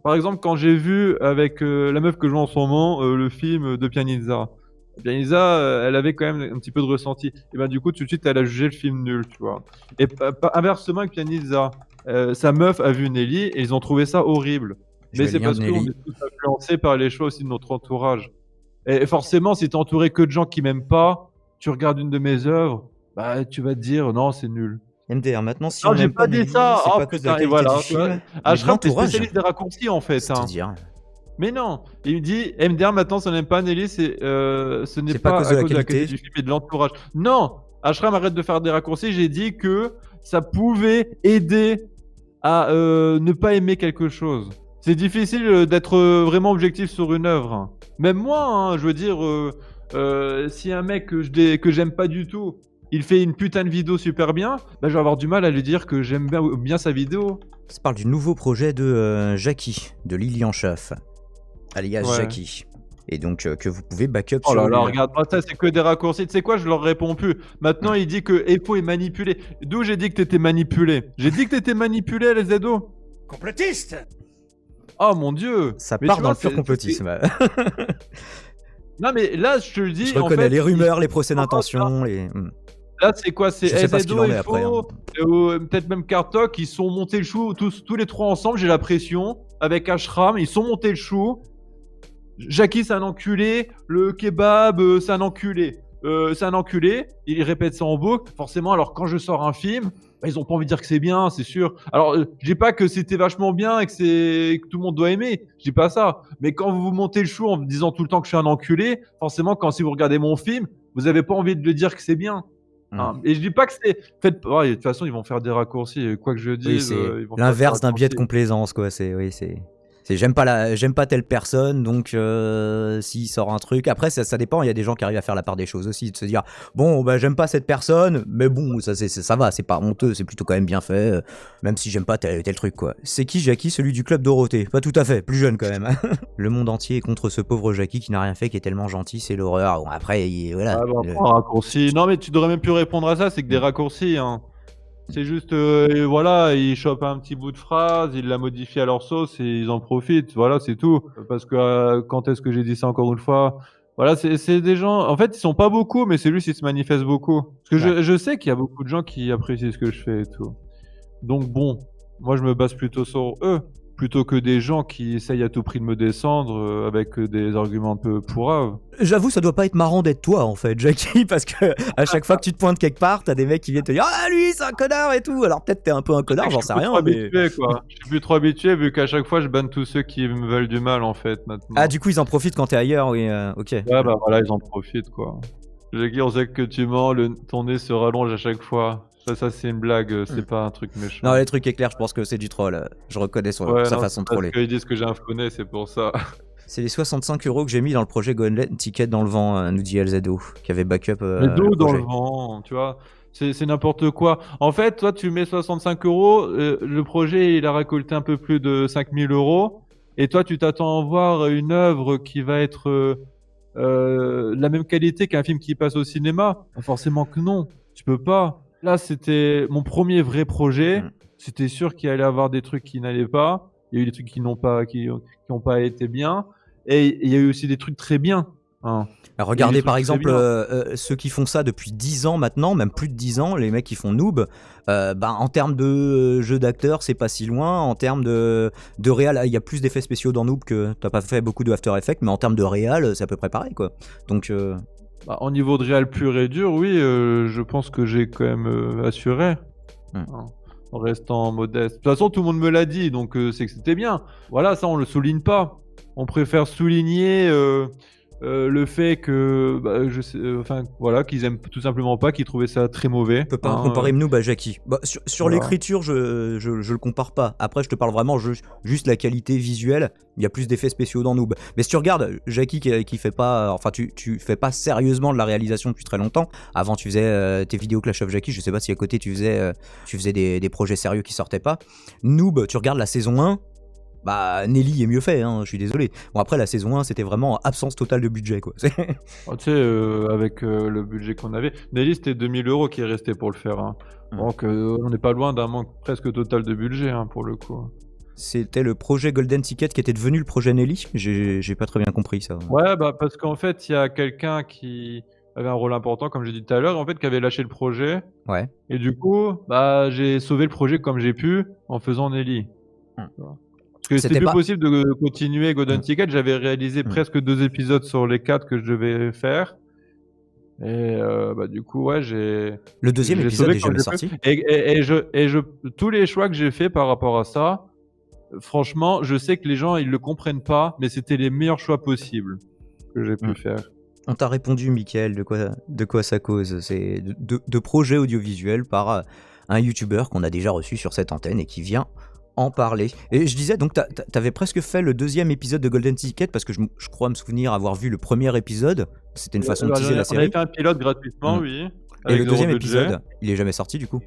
Speaker 1: Par exemple, quand j'ai vu avec la meuf que je vois en ce moment le film de Pianizza, elle avait quand même un petit peu de ressenti. Et ben du coup, tout de suite, elle a jugé le film nul, tu vois. Et inversement avec Pianizza, sa meuf a vu Nelly et ils ont trouvé ça horrible.
Speaker 2: Je
Speaker 1: Mais
Speaker 2: vais
Speaker 1: c'est
Speaker 2: lire
Speaker 1: parce qu'on
Speaker 2: Nelly.
Speaker 1: est tous influencés par les choix aussi de notre entourage. Et forcément, si t'es entouré que de gens qui m'aiment pas, tu regardes une de mes œuvres, bah tu vas te dire non, c'est nul.
Speaker 2: MDR, maintenant, si
Speaker 1: Non,
Speaker 2: on
Speaker 1: j'ai
Speaker 2: n'aime
Speaker 1: pas dit
Speaker 2: Nelly,
Speaker 1: ça.
Speaker 2: c'est
Speaker 1: Oh,
Speaker 2: pas à cause de la
Speaker 1: putain, et
Speaker 2: qualité
Speaker 1: voilà,
Speaker 2: du
Speaker 1: tu vois.
Speaker 2: film, mais de
Speaker 1: Ashram, t'es
Speaker 2: l'entourage.
Speaker 1: spécialiste des raccourcis en fait. Hein.
Speaker 2: C'est-à-dire,
Speaker 1: Mais non, il me dit MDR maintenant, ça n'aime pas Nelly, ce n'est
Speaker 2: C'est pas
Speaker 1: pas
Speaker 2: à
Speaker 1: à
Speaker 2: cause de la
Speaker 1: cause de la
Speaker 2: qualité.
Speaker 1: qualité du film et de l'entourage. Non, Ashram, arrête de faire des raccourcis. J'ai dit que ça pouvait aider à ne pas aimer quelque chose. C'est difficile d'être vraiment objectif sur une œuvre. Même moi, hein, je veux dire, si un mec que j'aime pas du tout il fait une putain de vidéo super bien, bah, je vais avoir du mal à lui dire que j'aime bien sa vidéo.
Speaker 2: Ça parle du nouveau projet de Jackie, de Lilian Schaff, alias
Speaker 1: Ouais.
Speaker 2: Jackie. Et donc que vous pouvez backup
Speaker 1: Oh
Speaker 2: sur
Speaker 1: là là,
Speaker 2: lui.
Speaker 1: regarde pas ça, c'est que des raccourcis. Tu sais quoi, je leur réponds plus. Maintenant, il dit que Efo est manipulé. D'où j'ai dit que t'étais manipulé? J'ai dit que t'étais manipulé, les ZO.
Speaker 3: Complotiste.
Speaker 1: Oh mon dieu.
Speaker 2: Ça
Speaker 1: Mais
Speaker 2: part
Speaker 1: tu
Speaker 2: dans
Speaker 1: vois,
Speaker 2: le pur
Speaker 1: c'est-
Speaker 2: complotisme.
Speaker 1: Non mais là, je te le dis.
Speaker 2: Je
Speaker 1: en
Speaker 2: reconnais
Speaker 1: fait,
Speaker 2: les rumeurs,
Speaker 1: ils-
Speaker 2: les procès d'intention, les...
Speaker 1: Là, c'est quoi? C'est
Speaker 2: Je sais pas ce qu'il
Speaker 1: ZO,
Speaker 2: en est après,
Speaker 1: Efo, peut-être même Kartok, ils sont montés le chou, tous les trois ensemble, j'ai la pression. Avec Ashram, ils sont montés le chou. Jackie, c'est un enculé. Le kebab, c'est un enculé. C'est un enculé. Il répète ça en boucle. Forcément, alors quand je sors un film, bah, ils ont pas envie de dire que c'est bien, c'est sûr. Alors, je dis pas que c'était vachement bien et que tout le monde doit aimer. Je dis pas ça. Mais quand vous vous montez le chou en me disant tout le temps que je suis un enculé, forcément, si vous regardez mon film, vous avez pas envie de le dire que c'est bien. Hein. Et je dis pas que c'est. Ouais, de toute façon, ils vont faire des raccourcis. Quoi que je dise,
Speaker 2: Oui, c'est
Speaker 1: ils vont faire
Speaker 2: l'inverse
Speaker 1: des
Speaker 2: d'un biais de
Speaker 1: raccourcis.
Speaker 2: complaisance, quoi. C'est j'aime pas telle personne, donc s'il sort un truc. Après, ça dépend. Il y a des gens qui arrivent à faire la part des choses aussi, de se dire bon, bah j'aime pas cette personne, mais bon, ça va, c'est pas honteux, c'est plutôt quand même bien fait, même si j'aime pas tel truc, quoi. C'est qui Jackie, celui du club Dorothée? Pas tout à fait, plus jeune quand même. Le monde entier est contre ce pauvre Jackie qui n'a rien fait, qui est tellement gentil, c'est l'horreur. Bon, après, voilà.
Speaker 1: Ah bah, un raccourci. Non mais tu devrais même plus répondre à ça, c'est que des raccourcis. Hein. C'est juste, voilà, ils chopent un petit bout de phrase, ils la modifient à leur sauce et ils en profitent. Voilà, c'est tout. Parce que quand est-ce que j'ai dit ça encore une fois? Voilà, c'est des gens. En fait, ils sont pas beaucoup, mais c'est lui qui se manifeste beaucoup. Parce que je sais qu'il y a beaucoup de gens qui apprécient ce que je fais et tout. Donc bon, moi je me base plutôt sur eux, plutôt que des gens qui essayent à tout prix de me descendre avec des arguments un peu pourraves.
Speaker 2: J'avoue, ça doit pas être marrant d'être toi, en fait, Jackie, parce que à chaque fois que tu te pointes quelque part, t'as des mecs qui viennent te dire ah lui c'est un connard et tout. Alors peut-être t'es un peu un connard, j'en sais rien.
Speaker 1: Je suis
Speaker 2: Mais...
Speaker 1: plus trop habitué, quoi. Je suis plus trop habitué vu qu'à chaque fois je banne tous ceux qui me veulent du mal en fait maintenant.
Speaker 2: Ah, du coup, ils en profitent quand t'es ailleurs, oui, ok.
Speaker 1: Ouais, bah voilà, ils en profitent quoi. Jackie, on sait que tu mens, ton nez se rallonge à chaque fois. Ça c'est une blague, c'est pas un truc méchant.
Speaker 2: Non, les trucs éclairs, je pense que c'est du troll. Je reconnais sa
Speaker 1: Ouais, non,
Speaker 2: façon de
Speaker 1: parce
Speaker 2: troller.
Speaker 1: qu'ils disent que j'ai un faux nez, c'est pour ça.
Speaker 2: C'est les 65 € que j'ai mis dans le projet Golden Ticket dans le vent, nous dit LZO, qui avait backup.
Speaker 1: Mais d'eau
Speaker 2: le
Speaker 1: dans
Speaker 2: projet.
Speaker 1: le vent, tu vois. C'est n'importe quoi. En fait, toi, tu mets 65 €, le projet, il a récolté un peu plus de 5000 €, et toi, tu t'attends à voir une œuvre qui va être la même qualité qu'un film qui passe au cinéma. Pas forcément que non, tu peux pas. Là, c'était mon premier vrai projet. C'était sûr qu'il allait avoir des trucs qui n'allaient pas. Il y a eu des trucs qui n'ont pas été bien. Et il y a eu aussi des trucs très bien. Hein.
Speaker 2: Alors, regardez
Speaker 1: trucs
Speaker 2: par
Speaker 1: très
Speaker 2: exemple
Speaker 1: bien.
Speaker 2: ceux qui font ça depuis 10 ans maintenant, même plus de 10 ans, les mecs qui font Noob, en termes de jeu d'acteur, c'est pas si loin. En termes de réal, il y a plus d'effets spéciaux dans Noob que t'as pas fait beaucoup de After Effects, mais en termes de réal, c'est à peu près pareil, quoi. Donc,
Speaker 1: Bah, en niveau de réal pur et dur, oui, je pense que j'ai quand même assuré. Hein, en restant modeste. De toute façon, tout le monde me l'a dit, donc c'est que c'était bien. Voilà, ça, on le souligne pas. On préfère souligner le fait que, bah, voilà, qu'ils aiment tout simplement pas, qu'ils trouvaient ça très mauvais.
Speaker 2: on peut pas comparer Noob à Jackie. Bah, sur
Speaker 1: Voilà.
Speaker 2: l'écriture, je le compare pas. Après, je te parle vraiment juste la qualité visuelle. Il y a plus d'effets spéciaux dans Noob. Mais si tu regardes Jackie qui fait pas, enfin tu fais pas sérieusement de la réalisation depuis très longtemps. Avant, tu faisais tes vidéos Clash of Jackie. Je sais pas si à côté tu faisais des projets sérieux qui sortaient pas. Noob, tu regardes la saison 1. Bah, Nelly est mieux fait, hein, je suis désolé. Bon, après, la saison 1, c'était vraiment absence totale de budget, quoi.
Speaker 1: Oh, tu sais, avec le budget qu'on avait, Nelly, c'était 2000 € qui est resté pour le faire. Hein. Donc, on n'est pas loin d'un manque presque total de budget, hein, pour le coup.
Speaker 2: C'était le projet Golden Ticket qui était devenu le projet Nelly. J'ai pas très bien compris ça.
Speaker 1: Ouais, bah parce qu'en fait, il y a quelqu'un qui avait un rôle important, comme j'ai dit tout à l'heure, en fait, qui avait lâché le projet.
Speaker 2: Ouais.
Speaker 1: Et du coup, bah, j'ai sauvé le projet comme j'ai pu en faisant Nelly. Parce que c'était
Speaker 2: C'était
Speaker 1: plus
Speaker 2: pas-
Speaker 1: possible de continuer Golden Ticket. J'avais réalisé presque 2 épisodes sur les 4 que je devais faire. Et bah, du coup, ouais,
Speaker 2: Le deuxième
Speaker 1: j'ai
Speaker 2: épisode
Speaker 1: sauvé
Speaker 2: est
Speaker 1: comme
Speaker 2: jamais
Speaker 1: j'ai
Speaker 2: sorti.
Speaker 1: pu. Tous les choix que j'ai fait par rapport à ça, franchement, je sais que les gens, ils le comprennent pas, mais c'était les meilleurs choix possibles que j'ai pu faire.
Speaker 2: On t'a répondu, Mickaël, de quoi ça cause. C'est de projets audiovisuels par un YouTuber qu'on a déjà reçu sur cette antenne et qui vient en parler. Et je disais, donc t'avais presque fait le deuxième épisode de Golden Ticket parce que je crois me souvenir avoir vu le premier épisode. C'était une façon de teaser la
Speaker 1: On avait
Speaker 2: série.
Speaker 1: fait un pilote gratuitement, oui.
Speaker 2: Et le
Speaker 1: zéro
Speaker 2: deuxième
Speaker 1: budget.
Speaker 2: épisode, il est jamais sorti du coup?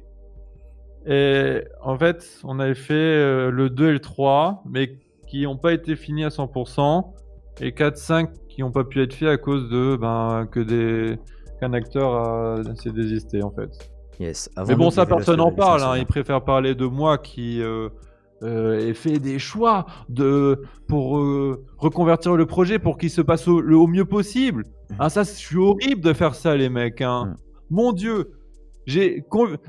Speaker 1: Et en fait, on avait fait le 2 et le 3, mais qui n'ont pas été finis à 100%, et 4-5 qui n'ont pas pu être faits à cause de qu'un acteur s'est désisté en fait.
Speaker 2: Yes.
Speaker 1: Mais
Speaker 2: Avant
Speaker 1: bon,
Speaker 2: nous,
Speaker 1: ça
Speaker 2: il y avait
Speaker 1: personne n'en
Speaker 2: le
Speaker 1: parle, hein.
Speaker 2: Simpson.
Speaker 1: Ils préfèrent parler de moi qui ai fait des choix pour reconvertir le projet pour qu'il se passe au mieux possible. Ah, ça, je suis horrible de faire ça, les mecs, hein.
Speaker 2: Mm.
Speaker 1: Mon Dieu,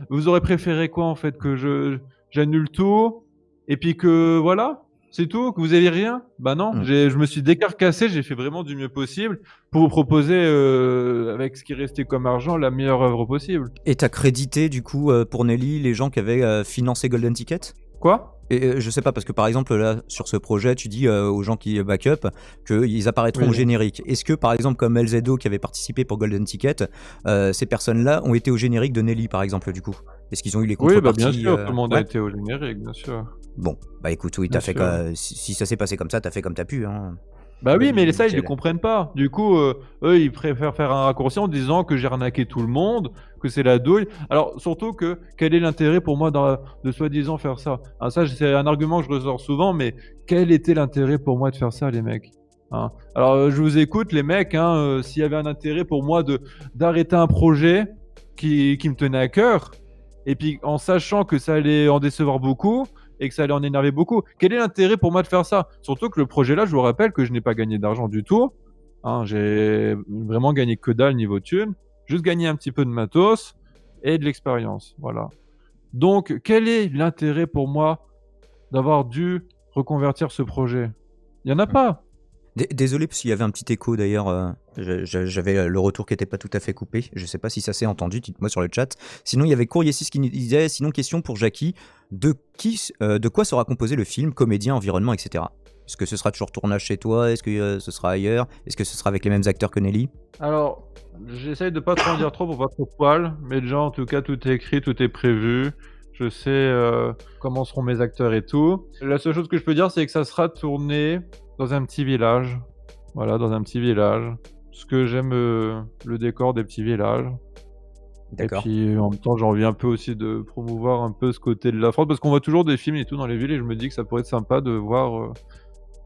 Speaker 1: vous aurez préféré quoi en fait, que j'annule tout et puis que voilà, c'est tout, que vous avez rien? Bah non,
Speaker 2: Mm.
Speaker 1: je me suis décarcassé, j'ai fait vraiment du mieux possible pour vous proposer avec ce qui restait comme argent la meilleure œuvre possible.
Speaker 2: Et t'as crédité du coup pour Nelly les gens qui avaient financé Golden Ticket?
Speaker 1: Quoi?
Speaker 2: Et je sais pas, parce que par exemple là sur ce projet tu dis aux gens qui backup qu'ils apparaîtront
Speaker 1: Oui.
Speaker 2: au générique. Est-ce que par exemple comme LZO qui avait participé pour Golden Ticket, ces personnes-là ont été au générique de Nelly par exemple du coup? Est-ce qu'ils ont eu les
Speaker 1: Oui, bah
Speaker 2: contreparties?
Speaker 1: bien sûr, tout le monde a
Speaker 2: Ouais.
Speaker 1: été au générique, bien sûr.
Speaker 2: Bon, bah écoute, oui,
Speaker 1: Bien
Speaker 2: t'as fait
Speaker 1: sûr.
Speaker 2: si ça s'est passé comme ça, t'as fait comme t'as pu. Hein.
Speaker 1: Bah oui, mais ça, ils ne
Speaker 2: Nickel.
Speaker 1: comprennent pas. Du coup, eux, ils préfèrent faire un raccourci en disant que j'ai arnaqué tout le monde, que c'est la douille. Alors, surtout que, quel est l'intérêt pour moi de soi-disant faire ça? Ah, ça, c'est un argument que je ressors souvent, mais quel était l'intérêt pour moi de faire ça, les mecs? Hein? Alors, je vous écoute, les mecs, hein, s'il y avait un intérêt pour moi d'arrêter un projet qui me tenait à cœur, et puis en sachant que ça allait en décevoir beaucoup, et que ça allait en énerver beaucoup. Quel est l'intérêt pour moi de faire ça? Surtout que le projet-là, je vous rappelle que je n'ai pas gagné d'argent du tout. Hein, j'ai vraiment gagné que dalle niveau thune. Juste gagné un petit peu de matos et de l'expérience. Voilà. Donc, quel est l'intérêt pour moi d'avoir dû reconvertir ce projet? Il n'y en a pas.
Speaker 2: Désolé parce qu'il y avait un petit écho d'ailleurs. J'avais le retour qui n'était pas tout à fait coupé. Je sais pas si ça s'est entendu. Dites-moi sur le chat. Sinon, il y avait Courrier 6 qui nous disait. Sinon, question pour Jackie. De quoi sera composé le film, comédien, environnement, etc. Est-ce que ce sera toujours tournage chez toi? Est-ce que ce sera ailleurs? Est-ce que ce sera avec les mêmes acteurs que Nelly?
Speaker 1: Alors, j'essaye de pas trop en dire trop pour pas trop poil, mais déjà, en tout cas, tout est écrit, tout est prévu. Je sais comment seront mes acteurs et tout. La seule chose que je peux dire, c'est que ça sera tourné dans un petit village. Voilà, dans un petit village. Parce que j'aime le décor des petits villages.
Speaker 2: D'accord.
Speaker 1: Et puis en même temps, j'ai envie un peu aussi de promouvoir un peu ce côté de la France, parce qu'on voit toujours des films et tout dans les villes, et je me dis que ça pourrait être sympa de voir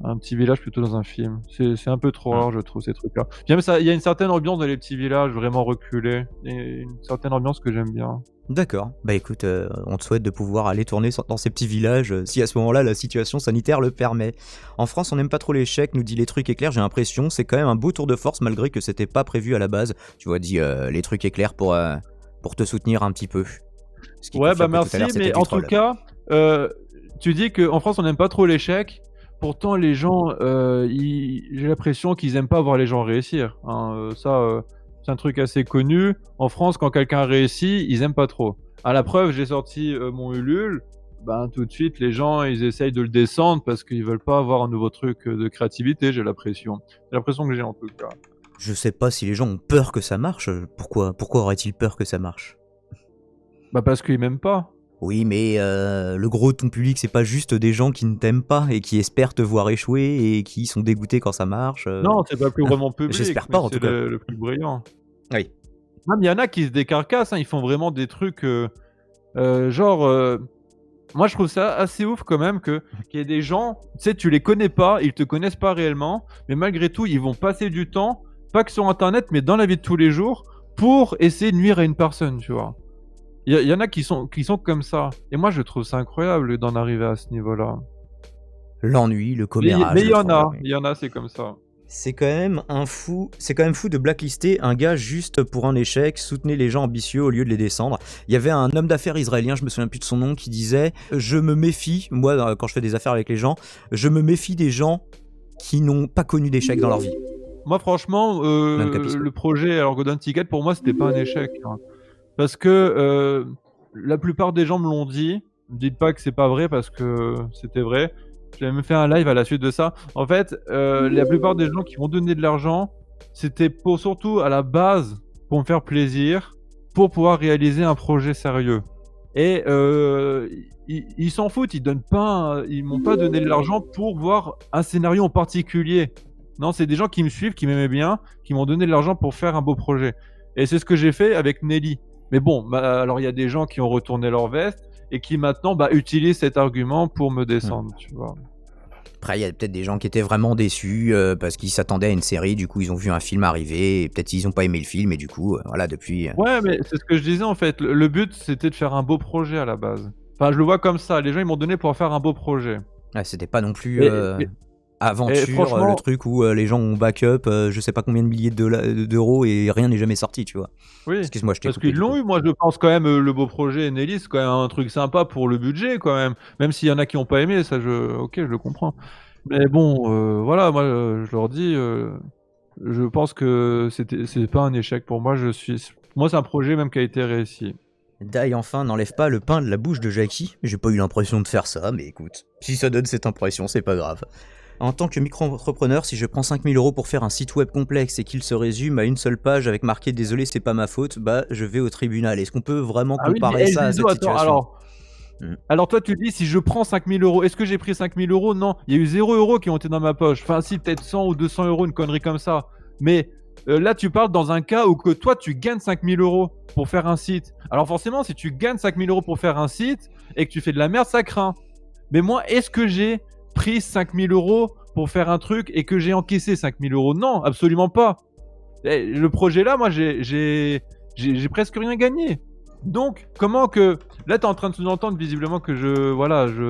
Speaker 1: un petit village plutôt dans un film. C'est un peu trop rare, je trouve, ces trucs-là. Puis même ça, il y a une certaine ambiance dans les petits villages, vraiment reculés, et une certaine ambiance que j'aime bien.
Speaker 2: D'accord. Bah écoute, on te souhaite de pouvoir aller tourner dans ces petits villages si à ce moment-là la situation sanitaire le permet. En France, on n'aime pas trop l'échec, nous dit les trucs éclairs. J'ai l'impression, c'est quand même un beau tour de force malgré que c'était pas prévu à la base. Tu vois, dit les trucs éclairs pour te soutenir un petit peu. Ce qui
Speaker 1: Ouais,
Speaker 2: confirme
Speaker 1: bah
Speaker 2: que tout à
Speaker 1: merci,
Speaker 2: l'heure, c'était
Speaker 1: mais
Speaker 2: du
Speaker 1: en
Speaker 2: troll.
Speaker 1: tout cas, tu dis qu'en France, on n'aime pas trop l'échec. Pourtant, les gens, j'ai l'impression qu'ils aiment pas voir les gens réussir. Hein. C'est un truc assez connu. En France, quand quelqu'un réussit, ils aiment pas trop. À la preuve, j'ai sorti mon Ulule. Ben, tout de suite, les gens, ils essayent de le descendre parce qu'ils veulent pas avoir un nouveau truc de créativité, j'ai l'impression. C'est l'impression que j'ai en tout cas.
Speaker 2: Je sais pas si les gens ont peur que ça marche. Pourquoi auraient-ils peur que ça marche?
Speaker 1: Bah parce qu'ils m'aiment pas.
Speaker 2: Oui, mais le gros de ton public, c'est pas juste des gens qui ne t'aiment pas et qui espèrent te voir échouer et qui sont dégoûtés quand ça marche.
Speaker 1: Non, c'est pas le plus vraiment public,
Speaker 2: j'espère
Speaker 1: mais
Speaker 2: pas, en
Speaker 1: c'est
Speaker 2: tout cas.
Speaker 1: le plus brillant.
Speaker 2: Oui.
Speaker 1: Non, mais il y en a qui se décarcassent, hein, ils font vraiment des trucs moi je trouve ça assez ouf quand même qu'il y ait des gens, tu sais, tu les connais pas, ils te connaissent pas réellement, mais malgré tout, ils vont passer du temps, pas que sur internet, mais dans la vie de tous les jours, pour essayer de nuire à une personne, tu vois. Il y en a qui sont comme ça. Et moi je trouve ça incroyable d'en arriver à ce niveau-là.
Speaker 2: L'ennui, le
Speaker 1: Mais
Speaker 2: commérage.
Speaker 1: il y
Speaker 2: le
Speaker 1: en a,
Speaker 2: troll, oui.
Speaker 1: il y en a, c'est comme ça.
Speaker 2: C'est quand même fou de blacklister un gars juste pour un échec, soutenez les gens ambitieux au lieu de les descendre. Il y avait un homme d'affaires israélien, je me souviens plus de son nom, qui disait « Je me méfie, moi quand je fais des affaires avec les gens, je me méfie des gens qui n'ont pas connu d'échec dans leur vie.
Speaker 1: Moi franchement,
Speaker 2: Même Capisco.
Speaker 1: le projet alors Golden Ticket pour moi c'était pas un échec. Hein. Parce que la plupart des gens me l'ont dit. Ne dites pas que c'est pas vrai parce que c'était vrai. J'ai même fait un live à la suite de ça. En fait, la plupart des gens qui m'ont donné de l'argent, c'était surtout à la base pour me faire plaisir, pour pouvoir réaliser un projet sérieux. Et ils s'en foutent, ils m'ont pas donné de l'argent pour voir un scénario en particulier. Non, c'est des gens qui me suivent, qui m'aimaient bien, qui m'ont donné de l'argent pour faire un beau projet. Et c'est ce que j'ai fait avec Nelly. Mais bon, alors il y a des gens qui ont retourné leur veste et qui maintenant utilisent cet argument pour me descendre, tu vois.
Speaker 2: Après, il y a peut-être des gens qui étaient vraiment déçus parce qu'ils s'attendaient à une série, du coup ils ont vu un film arriver, et peut-être ils n'ont pas aimé le film, et du coup, voilà, depuis...
Speaker 1: Ouais, mais c'est ce que je disais en fait. Le but, c'était de faire un beau projet à la base. Enfin, je le vois comme ça. Les gens, ils m'ont donné pour faire un beau projet.
Speaker 2: C'était pas non plus
Speaker 1: Et
Speaker 2: aventure,
Speaker 1: franchement,
Speaker 2: le truc où les gens ont backup je sais pas combien de milliers d'euros et rien n'est jamais sorti, tu vois.
Speaker 1: oui,
Speaker 2: Excuse-moi, je t'ai
Speaker 1: parce
Speaker 2: coupé
Speaker 1: qu'ils
Speaker 2: du
Speaker 1: l'ont
Speaker 2: coup.
Speaker 1: eu. Moi, je pense quand même, le beau projet Nelly, c'est quand même un truc sympa pour le budget, quand même. Même s'il y en a qui ont pas aimé, ça, ok, je le comprends. Mais bon, voilà, moi, je leur dis, je pense que c'est pas un échec pour moi. Moi, c'est un projet même qui a été réussi.
Speaker 2: Dai enfin n'enlève pas le pain de la bouche de Jackie. J'ai pas eu l'impression de faire ça, mais écoute, si ça donne cette impression, c'est pas grave. En tant que micro-entrepreneur, si je prends 5000 € pour faire un site web complexe et qu'il se résume à une seule page avec marqué désolé, c'est pas ma faute, je vais au tribunal. Est-ce qu'on peut vraiment
Speaker 1: Ah oui,
Speaker 2: comparer
Speaker 1: mais
Speaker 2: ça à
Speaker 1: Zizo,
Speaker 2: cette
Speaker 1: attends,
Speaker 2: situation?
Speaker 1: alors toi, tu dis si je prends 5000 €, est-ce que j'ai pris 5000 €? Non, il y a eu 0 € qui ont été dans ma poche. Enfin, si, peut-être 100 ou 200 €, une connerie comme ça. Mais là, tu parles dans un cas où que toi, tu gagnes 5000 € pour faire un site. Alors forcément, si tu gagnes 5000 € pour faire un site et que tu fais de la merde, ça craint. Mais moi, est-ce que j'ai pris 5000 € pour faire un truc et que j'ai encaissé 5000 €? Non, absolument pas. Le projet là, moi, j'ai presque rien gagné. Donc, comment que... Là, t'es en train de sous-entendre visiblement que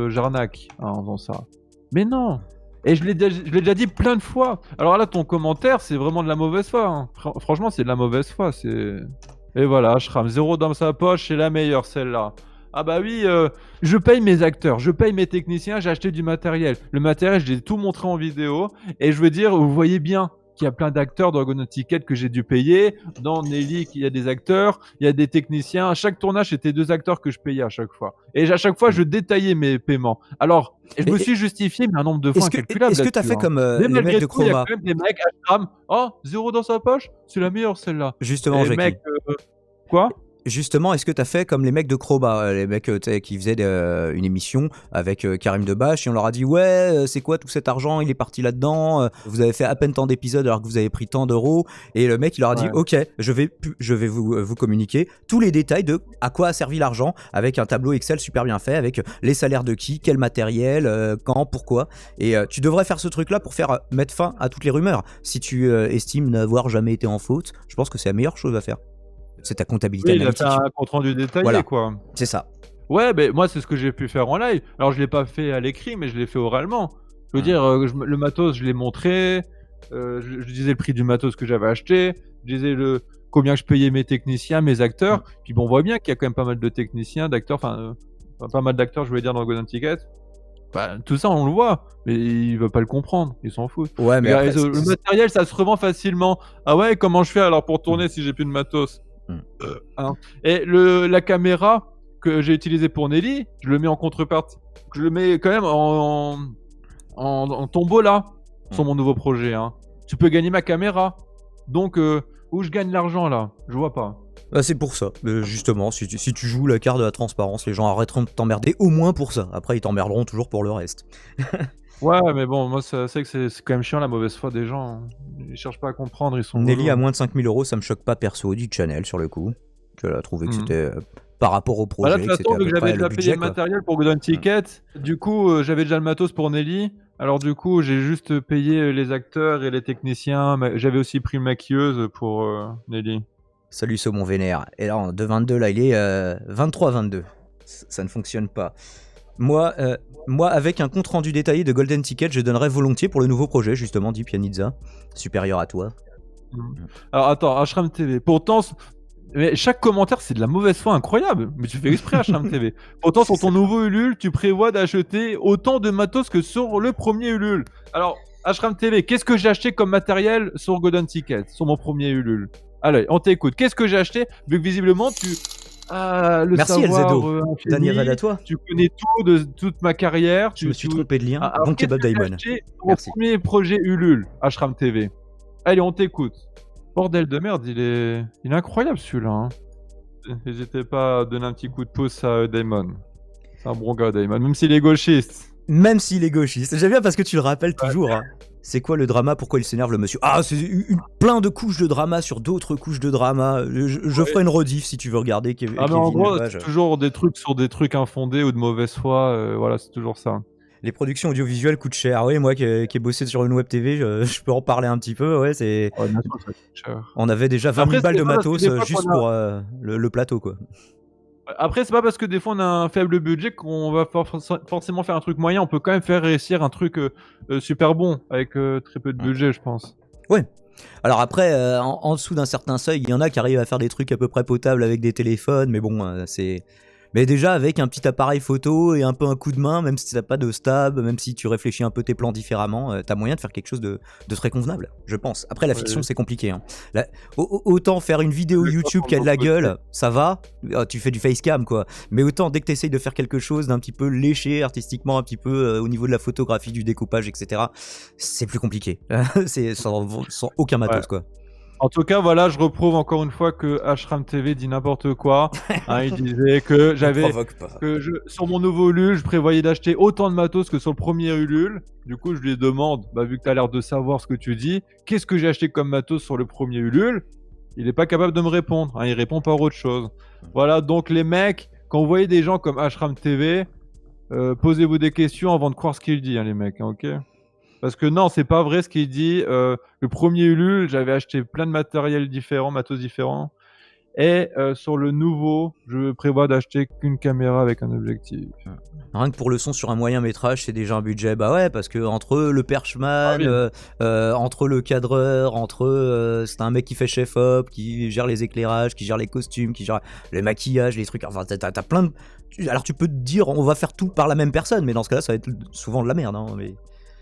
Speaker 1: j'arnaque en faisant ça. Mais non. Et je l'ai déjà dit plein de fois. Alors là, ton commentaire, c'est vraiment de la mauvaise foi, hein. Franchement, c'est de la mauvaise foi. Et voilà, Shram, 0 dans sa poche, c'est la meilleure, celle-là. Ah bah oui, je paye mes acteurs, je paye mes techniciens, j'ai acheté du matériel. Le matériel, je l'ai tout montré en vidéo. Et je veux dire, vous voyez bien qu'il y a plein d'acteurs dans Golden Ticket que j'ai dû payer. Dans Nelly, il y a des acteurs, il y a des techniciens. À chaque tournage, c'était 2 acteurs que je payais à chaque fois. Et à chaque fois, je détaillais mes paiements. Alors, je me suis justifié, mais un nombre de fois incalculable.
Speaker 2: Est-ce que t'as
Speaker 1: là-dessus,
Speaker 2: fait
Speaker 1: hein.
Speaker 2: comme
Speaker 1: Mais
Speaker 2: les mecs
Speaker 1: malgré
Speaker 2: de
Speaker 1: tout, il y a
Speaker 2: Chroma?
Speaker 1: quand même des mecs à Shram. Oh, 0 dans sa poche, c'est la meilleure celle-là.
Speaker 2: Justement,
Speaker 1: Et
Speaker 2: Jackie.
Speaker 1: mec, quoi?
Speaker 2: Justement, est-ce que t'as fait comme les mecs de Croba, les mecs tu sais, qui faisaient une émission avec Karim Debache et on leur a dit ouais, c'est quoi tout cet argent, il est parti là-dedans, vous avez fait à peine tant d'épisodes alors que vous avez pris tant d'euros, et le mec il leur a dit
Speaker 1: Ouais.
Speaker 2: ok, je vais vous communiquer tous les détails de à quoi a servi l'argent avec un tableau Excel super bien fait avec les salaires de qui, quel matériel, quand, pourquoi, et tu devrais faire ce truc là pour faire mettre fin à toutes les rumeurs. Si tu estimes n'avoir jamais été en faute, je pense que c'est la meilleure chose à faire. C'est ta comptabilité
Speaker 1: Oui, il a fait
Speaker 2: analytique.
Speaker 1: un compte rendu détaillé,
Speaker 2: Voilà.
Speaker 1: quoi.
Speaker 2: C'est ça.
Speaker 1: Ouais, mais moi, c'est ce que j'ai pu faire en live. Alors, je l'ai pas fait à l'écrit, mais je l'ai fait oralement. Je veux dire, le matos, je l'ai montré. Je disais le prix du matos que j'avais acheté. Je disais combien je payais mes techniciens, mes acteurs. Puis bon, on voit bien qu'il y a quand même pas mal de techniciens, d'acteurs, pas mal d'acteurs, je voulais dire, dans le Golden Ticket. Tout ça, on le voit, mais ils veulent pas le comprendre, ils s'en foutent.
Speaker 2: Ouais, mais
Speaker 1: Regarde,
Speaker 2: après,
Speaker 1: le matériel, ça se revend facilement. Ah ouais, comment je fais alors pour tourner si j'ai plus de matos?
Speaker 2: Mm.
Speaker 1: Hein. Et la caméra que j'ai utilisée pour Nelly, je le mets en contrepartie. Je le mets quand même en tombola sur mon nouveau projet. Hein. Tu peux gagner ma caméra. Donc, où je gagne l'argent là? Je vois pas.
Speaker 2: c'est pour ça. Justement, si tu joues la carte de la transparence, les gens arrêteront de t'emmerder au moins pour ça. Après, ils t'emmerderont toujours pour le reste.
Speaker 1: Ouais, mais bon, moi, c'est que c'est quand même chiant la mauvaise foi des gens. Hein. Ils cherchent pas à comprendre, ils sont.
Speaker 2: Nelly
Speaker 1: relous.
Speaker 2: à moins de 5000 €, ça me choque pas perso, dit Channel sur le coup. Tu as trouvé que c'était par rapport au
Speaker 1: Bah
Speaker 2: projet,
Speaker 1: là, de
Speaker 2: que
Speaker 1: toute
Speaker 2: c'était
Speaker 1: façon,
Speaker 2: à
Speaker 1: vu
Speaker 2: peu
Speaker 1: que
Speaker 2: près
Speaker 1: j'avais
Speaker 2: le
Speaker 1: déjà payé
Speaker 2: budget,
Speaker 1: le
Speaker 2: quoi.
Speaker 1: matériel pour Golden Ticket, du coup, j'avais déjà le matos pour Nelly. Alors, du coup, j'ai juste payé les acteurs et les techniciens. J'avais aussi pris une maquilleuse pour Nelly.
Speaker 2: Salut Saumon Vénère. Et là, en 2,22, là, il est 23,22. Ça ne fonctionne pas. Moi, avec un compte rendu détaillé de Golden Ticket, je donnerais volontiers pour le nouveau projet, justement, dit Pianizza. Supérieur à toi.
Speaker 1: Alors, attends, Ashram TV. Pourtant, mais chaque commentaire, c'est de la mauvaise foi incroyable. Mais tu fais exprès, Ashram TV. Pourtant, sur ton nouveau Ulule, tu prévois d'acheter autant de matos que sur le premier Ulule. Alors, Ashram TV, qu'est-ce que j'ai acheté comme matériel sur Golden Ticket, sur mon premier Ulule? Allez, on t'écoute. Qu'est-ce que j'ai acheté? Vu que visiblement, le
Speaker 2: Merci
Speaker 1: savoir,
Speaker 2: Elzedo.
Speaker 1: infini,
Speaker 2: Daniel à toi.
Speaker 1: tu connais tout de toute ma carrière.
Speaker 2: Je me suis trompé de lien.
Speaker 1: Alors,
Speaker 2: Bon kebab
Speaker 1: qu'est-ce que j'ai
Speaker 2: Daimon.
Speaker 1: acheté sur
Speaker 2: Merci.
Speaker 1: mon premier projet Ulule, Ashram TV. Allez, on t'écoute. Bordel de merde, il est incroyable celui-là. Hein. N'hésitez pas à donner un petit coup de pouce à Daimon. C'est un bon gars, Daimon, même s'il est gauchiste.
Speaker 2: Même s'il est gauchiste. J'aime bien parce que tu le rappelles toujours. Hein. C'est quoi le drama? Pourquoi il s'énerve le monsieur? Ah, c'est plein de couches de drama sur d'autres couches de drama. Je ferai une rediff si tu veux regarder
Speaker 1: Ah mais en
Speaker 2: Kevin
Speaker 1: gros,
Speaker 2: Lepage.
Speaker 1: c'est toujours des trucs sur des trucs infondés ou de mauvaise foi, voilà, c'est toujours ça.
Speaker 2: Les productions audiovisuelles coûtent cher. Oui, moi qui ai bossé sur une web TV, je peux en parler un petit peu. Ouais, c'est.
Speaker 1: Ouais, bien sûr, ça coûte cher.
Speaker 2: On avait déjà 20 000
Speaker 1: Après,
Speaker 2: balles
Speaker 1: c'est
Speaker 2: de
Speaker 1: pas parce que
Speaker 2: matos
Speaker 1: des fois
Speaker 2: juste
Speaker 1: qu'on a
Speaker 2: pour le plateau, quoi.
Speaker 1: Après, c'est pas parce que des fois on a un faible budget qu'on va forcément faire un truc moyen. On peut quand même faire réussir un truc super bon avec très peu de budget, je pense.
Speaker 2: Ouais. Alors après, en dessous d'un certain seuil, il y en a qui arrivent à faire des trucs à peu près potables avec des téléphones, mais bon, c'est... Mais déjà, avec un petit appareil photo et un peu un coup de main, même si t'as pas de stab, même si tu réfléchis un peu tes plans différemment, t'as moyen de faire quelque chose de très convenable, je pense. Après, la fiction, c'est compliqué. Hein. Autant faire une vidéo
Speaker 1: Je vais pas
Speaker 2: YouTube qui a de
Speaker 1: prendre
Speaker 2: la
Speaker 1: mon
Speaker 2: gueule, ça va, tu fais du facecam, quoi. Mais autant, dès que t'essayes de faire quelque chose d'un petit peu léché artistiquement, un petit peu au niveau de la photographie, du découpage, etc., c'est plus compliqué. C'est sans aucun matos, quoi.
Speaker 1: En tout cas, voilà, je reprouve encore une fois que Ashram TV dit n'importe quoi. Hein, il disait que sur mon nouveau Ulule, je prévoyais d'acheter autant de matos que sur le premier Ulule. Du coup, je lui demande, vu que tu as l'air de savoir ce que tu dis, qu'est-ce que j'ai acheté comme matos sur le premier Ulule? Il n'est pas capable de me répondre. Hein, il répond par autre chose. Voilà, donc les mecs, quand vous voyez des gens comme Ashram TV, posez-vous des questions avant de croire ce qu'il dit, hein, les mecs, hein, ok? Parce que non, c'est pas vrai ce qu'il dit. Le premier Ulule, j'avais acheté plein de matériel différents, matos différents. Et sur le nouveau, je prévois d'acheter qu'une caméra avec un objectif.
Speaker 2: Rien que pour le son sur un moyen métrage, c'est déjà un budget. Bah ouais, parce que entre le perchman, entre le cadreur, c'est un mec qui fait chef-op, qui gère les éclairages, qui gère les costumes, qui gère les maquillages, les trucs. Enfin, t'as plein de... Alors tu peux te dire, on va faire tout par la même personne, mais dans ce cas-là, ça va être souvent de la merde. Hein, mais...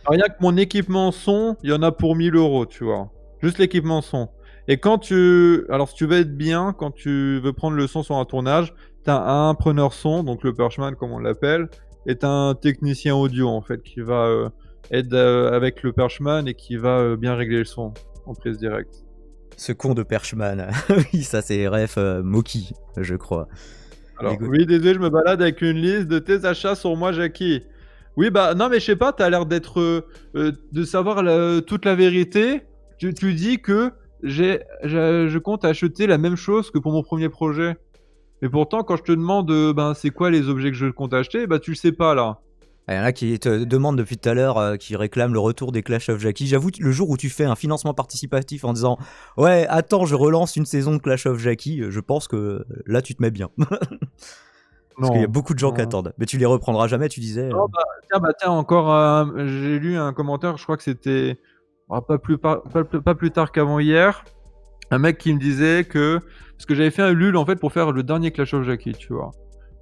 Speaker 1: Rien que mon équipement son, il y en a pour 1000 €, tu vois. Juste l'équipement son. Et quand tu... Alors, si tu veux être bien, quand tu veux prendre le son sur un tournage, t'as un preneur son, donc le perchman comme on l'appelle, et t'as un technicien audio, en fait, qui va être avec le perchman et qui va bien régler le son en prise directe.
Speaker 2: Ce con de perchman. Oui, ça c'est ref Moki, je crois.
Speaker 1: Alors, oui, désolé, je me balade avec une liste de tes achats sur moi, Jackie. Oui, bah non, mais je sais pas, t'as l'air d'être de savoir toute la vérité. Tu dis que je compte acheter la même chose que pour mon premier projet. Mais pourtant, quand je te demande c'est quoi les objets que je compte acheter, tu le sais pas là.
Speaker 2: Il y en a qui te demandent depuis tout à l'heure, qui réclament le retour des Clash of Jackie. J'avoue, le jour où tu fais un financement participatif en disant « Ouais, attends, je relance une saison de Clash of Jackie », je pense que là, tu te mets bien. Parce qu'il y a beaucoup de gens qui attendent. Mais tu les reprendras jamais, tu disais.
Speaker 1: Non, tiens, encore, j'ai lu un commentaire, je crois que c'était pas plus tard qu'avant hier. Un mec qui me disait que... Parce que j'avais fait un LUL en fait pour faire le dernier Clash of Jackie, tu vois.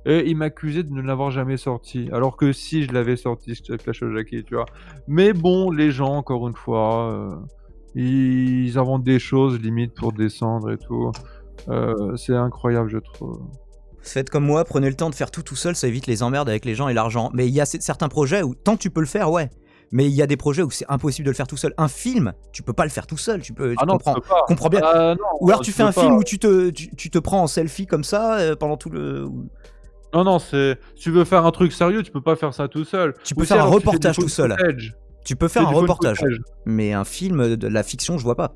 Speaker 1: Et il m'accusait de ne l'avoir jamais sorti. Alors que si, je l'avais sorti, ce Clash of Jackie, tu vois. Mais bon, les gens, encore une fois, ils inventent des choses limite pour descendre et tout. C'est incroyable, je trouve.
Speaker 2: Faites comme moi, prenez le temps de faire tout seul, ça évite les emmerdes avec les gens et l'argent. Mais il y a certains projets où, tant que tu peux le faire, ouais. Mais il y a des projets où c'est impossible de le faire tout seul. Un film, tu peux pas le faire tout seul. Tu comprends bien.
Speaker 1: Non,
Speaker 2: ou alors tu fais un film où tu te prends en selfie comme ça pendant tout le...
Speaker 1: Non, si tu veux faire un truc sérieux, tu peux pas faire ça tout seul.
Speaker 2: Tu peux faire un reportage tout seul. Tu peux faire un reportage. Mais un film, de la fiction, je vois pas.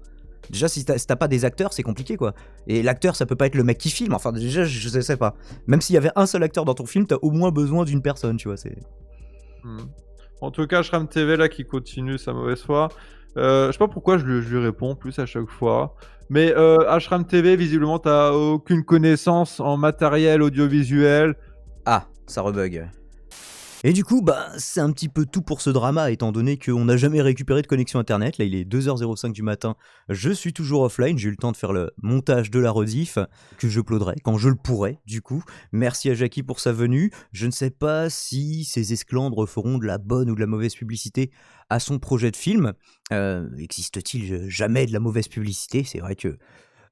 Speaker 2: Déjà, si t'as pas des acteurs, c'est compliqué, quoi. Et l'acteur, ça peut pas être le mec qui filme. Enfin, déjà, je sais pas. Même s'il y avait un seul acteur dans ton film, t'as au moins besoin d'une personne, tu vois.
Speaker 1: En tout cas, Ashram TV, là, qui continue sa mauvaise foi. Je sais pas pourquoi je lui réponds plus à chaque fois. Mais Ashram TV, visiblement, t'as aucune connaissance en matériel audiovisuel.
Speaker 2: Ah, ça rebug. Et du coup, c'est un petit peu tout pour ce drama, étant donné qu'on n'a jamais récupéré de connexion internet. Là, il est 2h05 du matin, je suis toujours offline, j'ai eu le temps de faire le montage de la rediff, que je uploaderai quand je le pourrai, du coup. Merci à Jackie pour sa venue. Je ne sais pas si ces esclandres feront de la bonne ou de la mauvaise publicité à son projet de film. Existe-t-il jamais de la mauvaise publicité? C'est vrai que...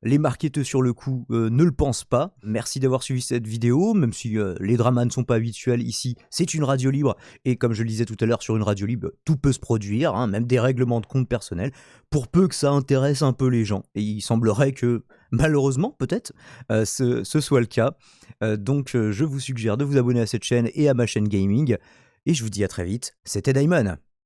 Speaker 2: les marketeurs sur le coup ne le pensent pas. Merci d'avoir suivi cette vidéo, même si les dramas ne sont pas habituels ici, c'est une radio libre, et comme je le disais tout à l'heure, sur une radio libre, tout peut se produire, hein, même des règlements de compte personnels, pour peu que ça intéresse un peu les gens. Et il semblerait que, malheureusement peut-être, ce soit le cas. Donc je vous suggère de vous abonner à cette chaîne et à ma chaîne gaming, et je vous dis à très vite, c'était Daimon.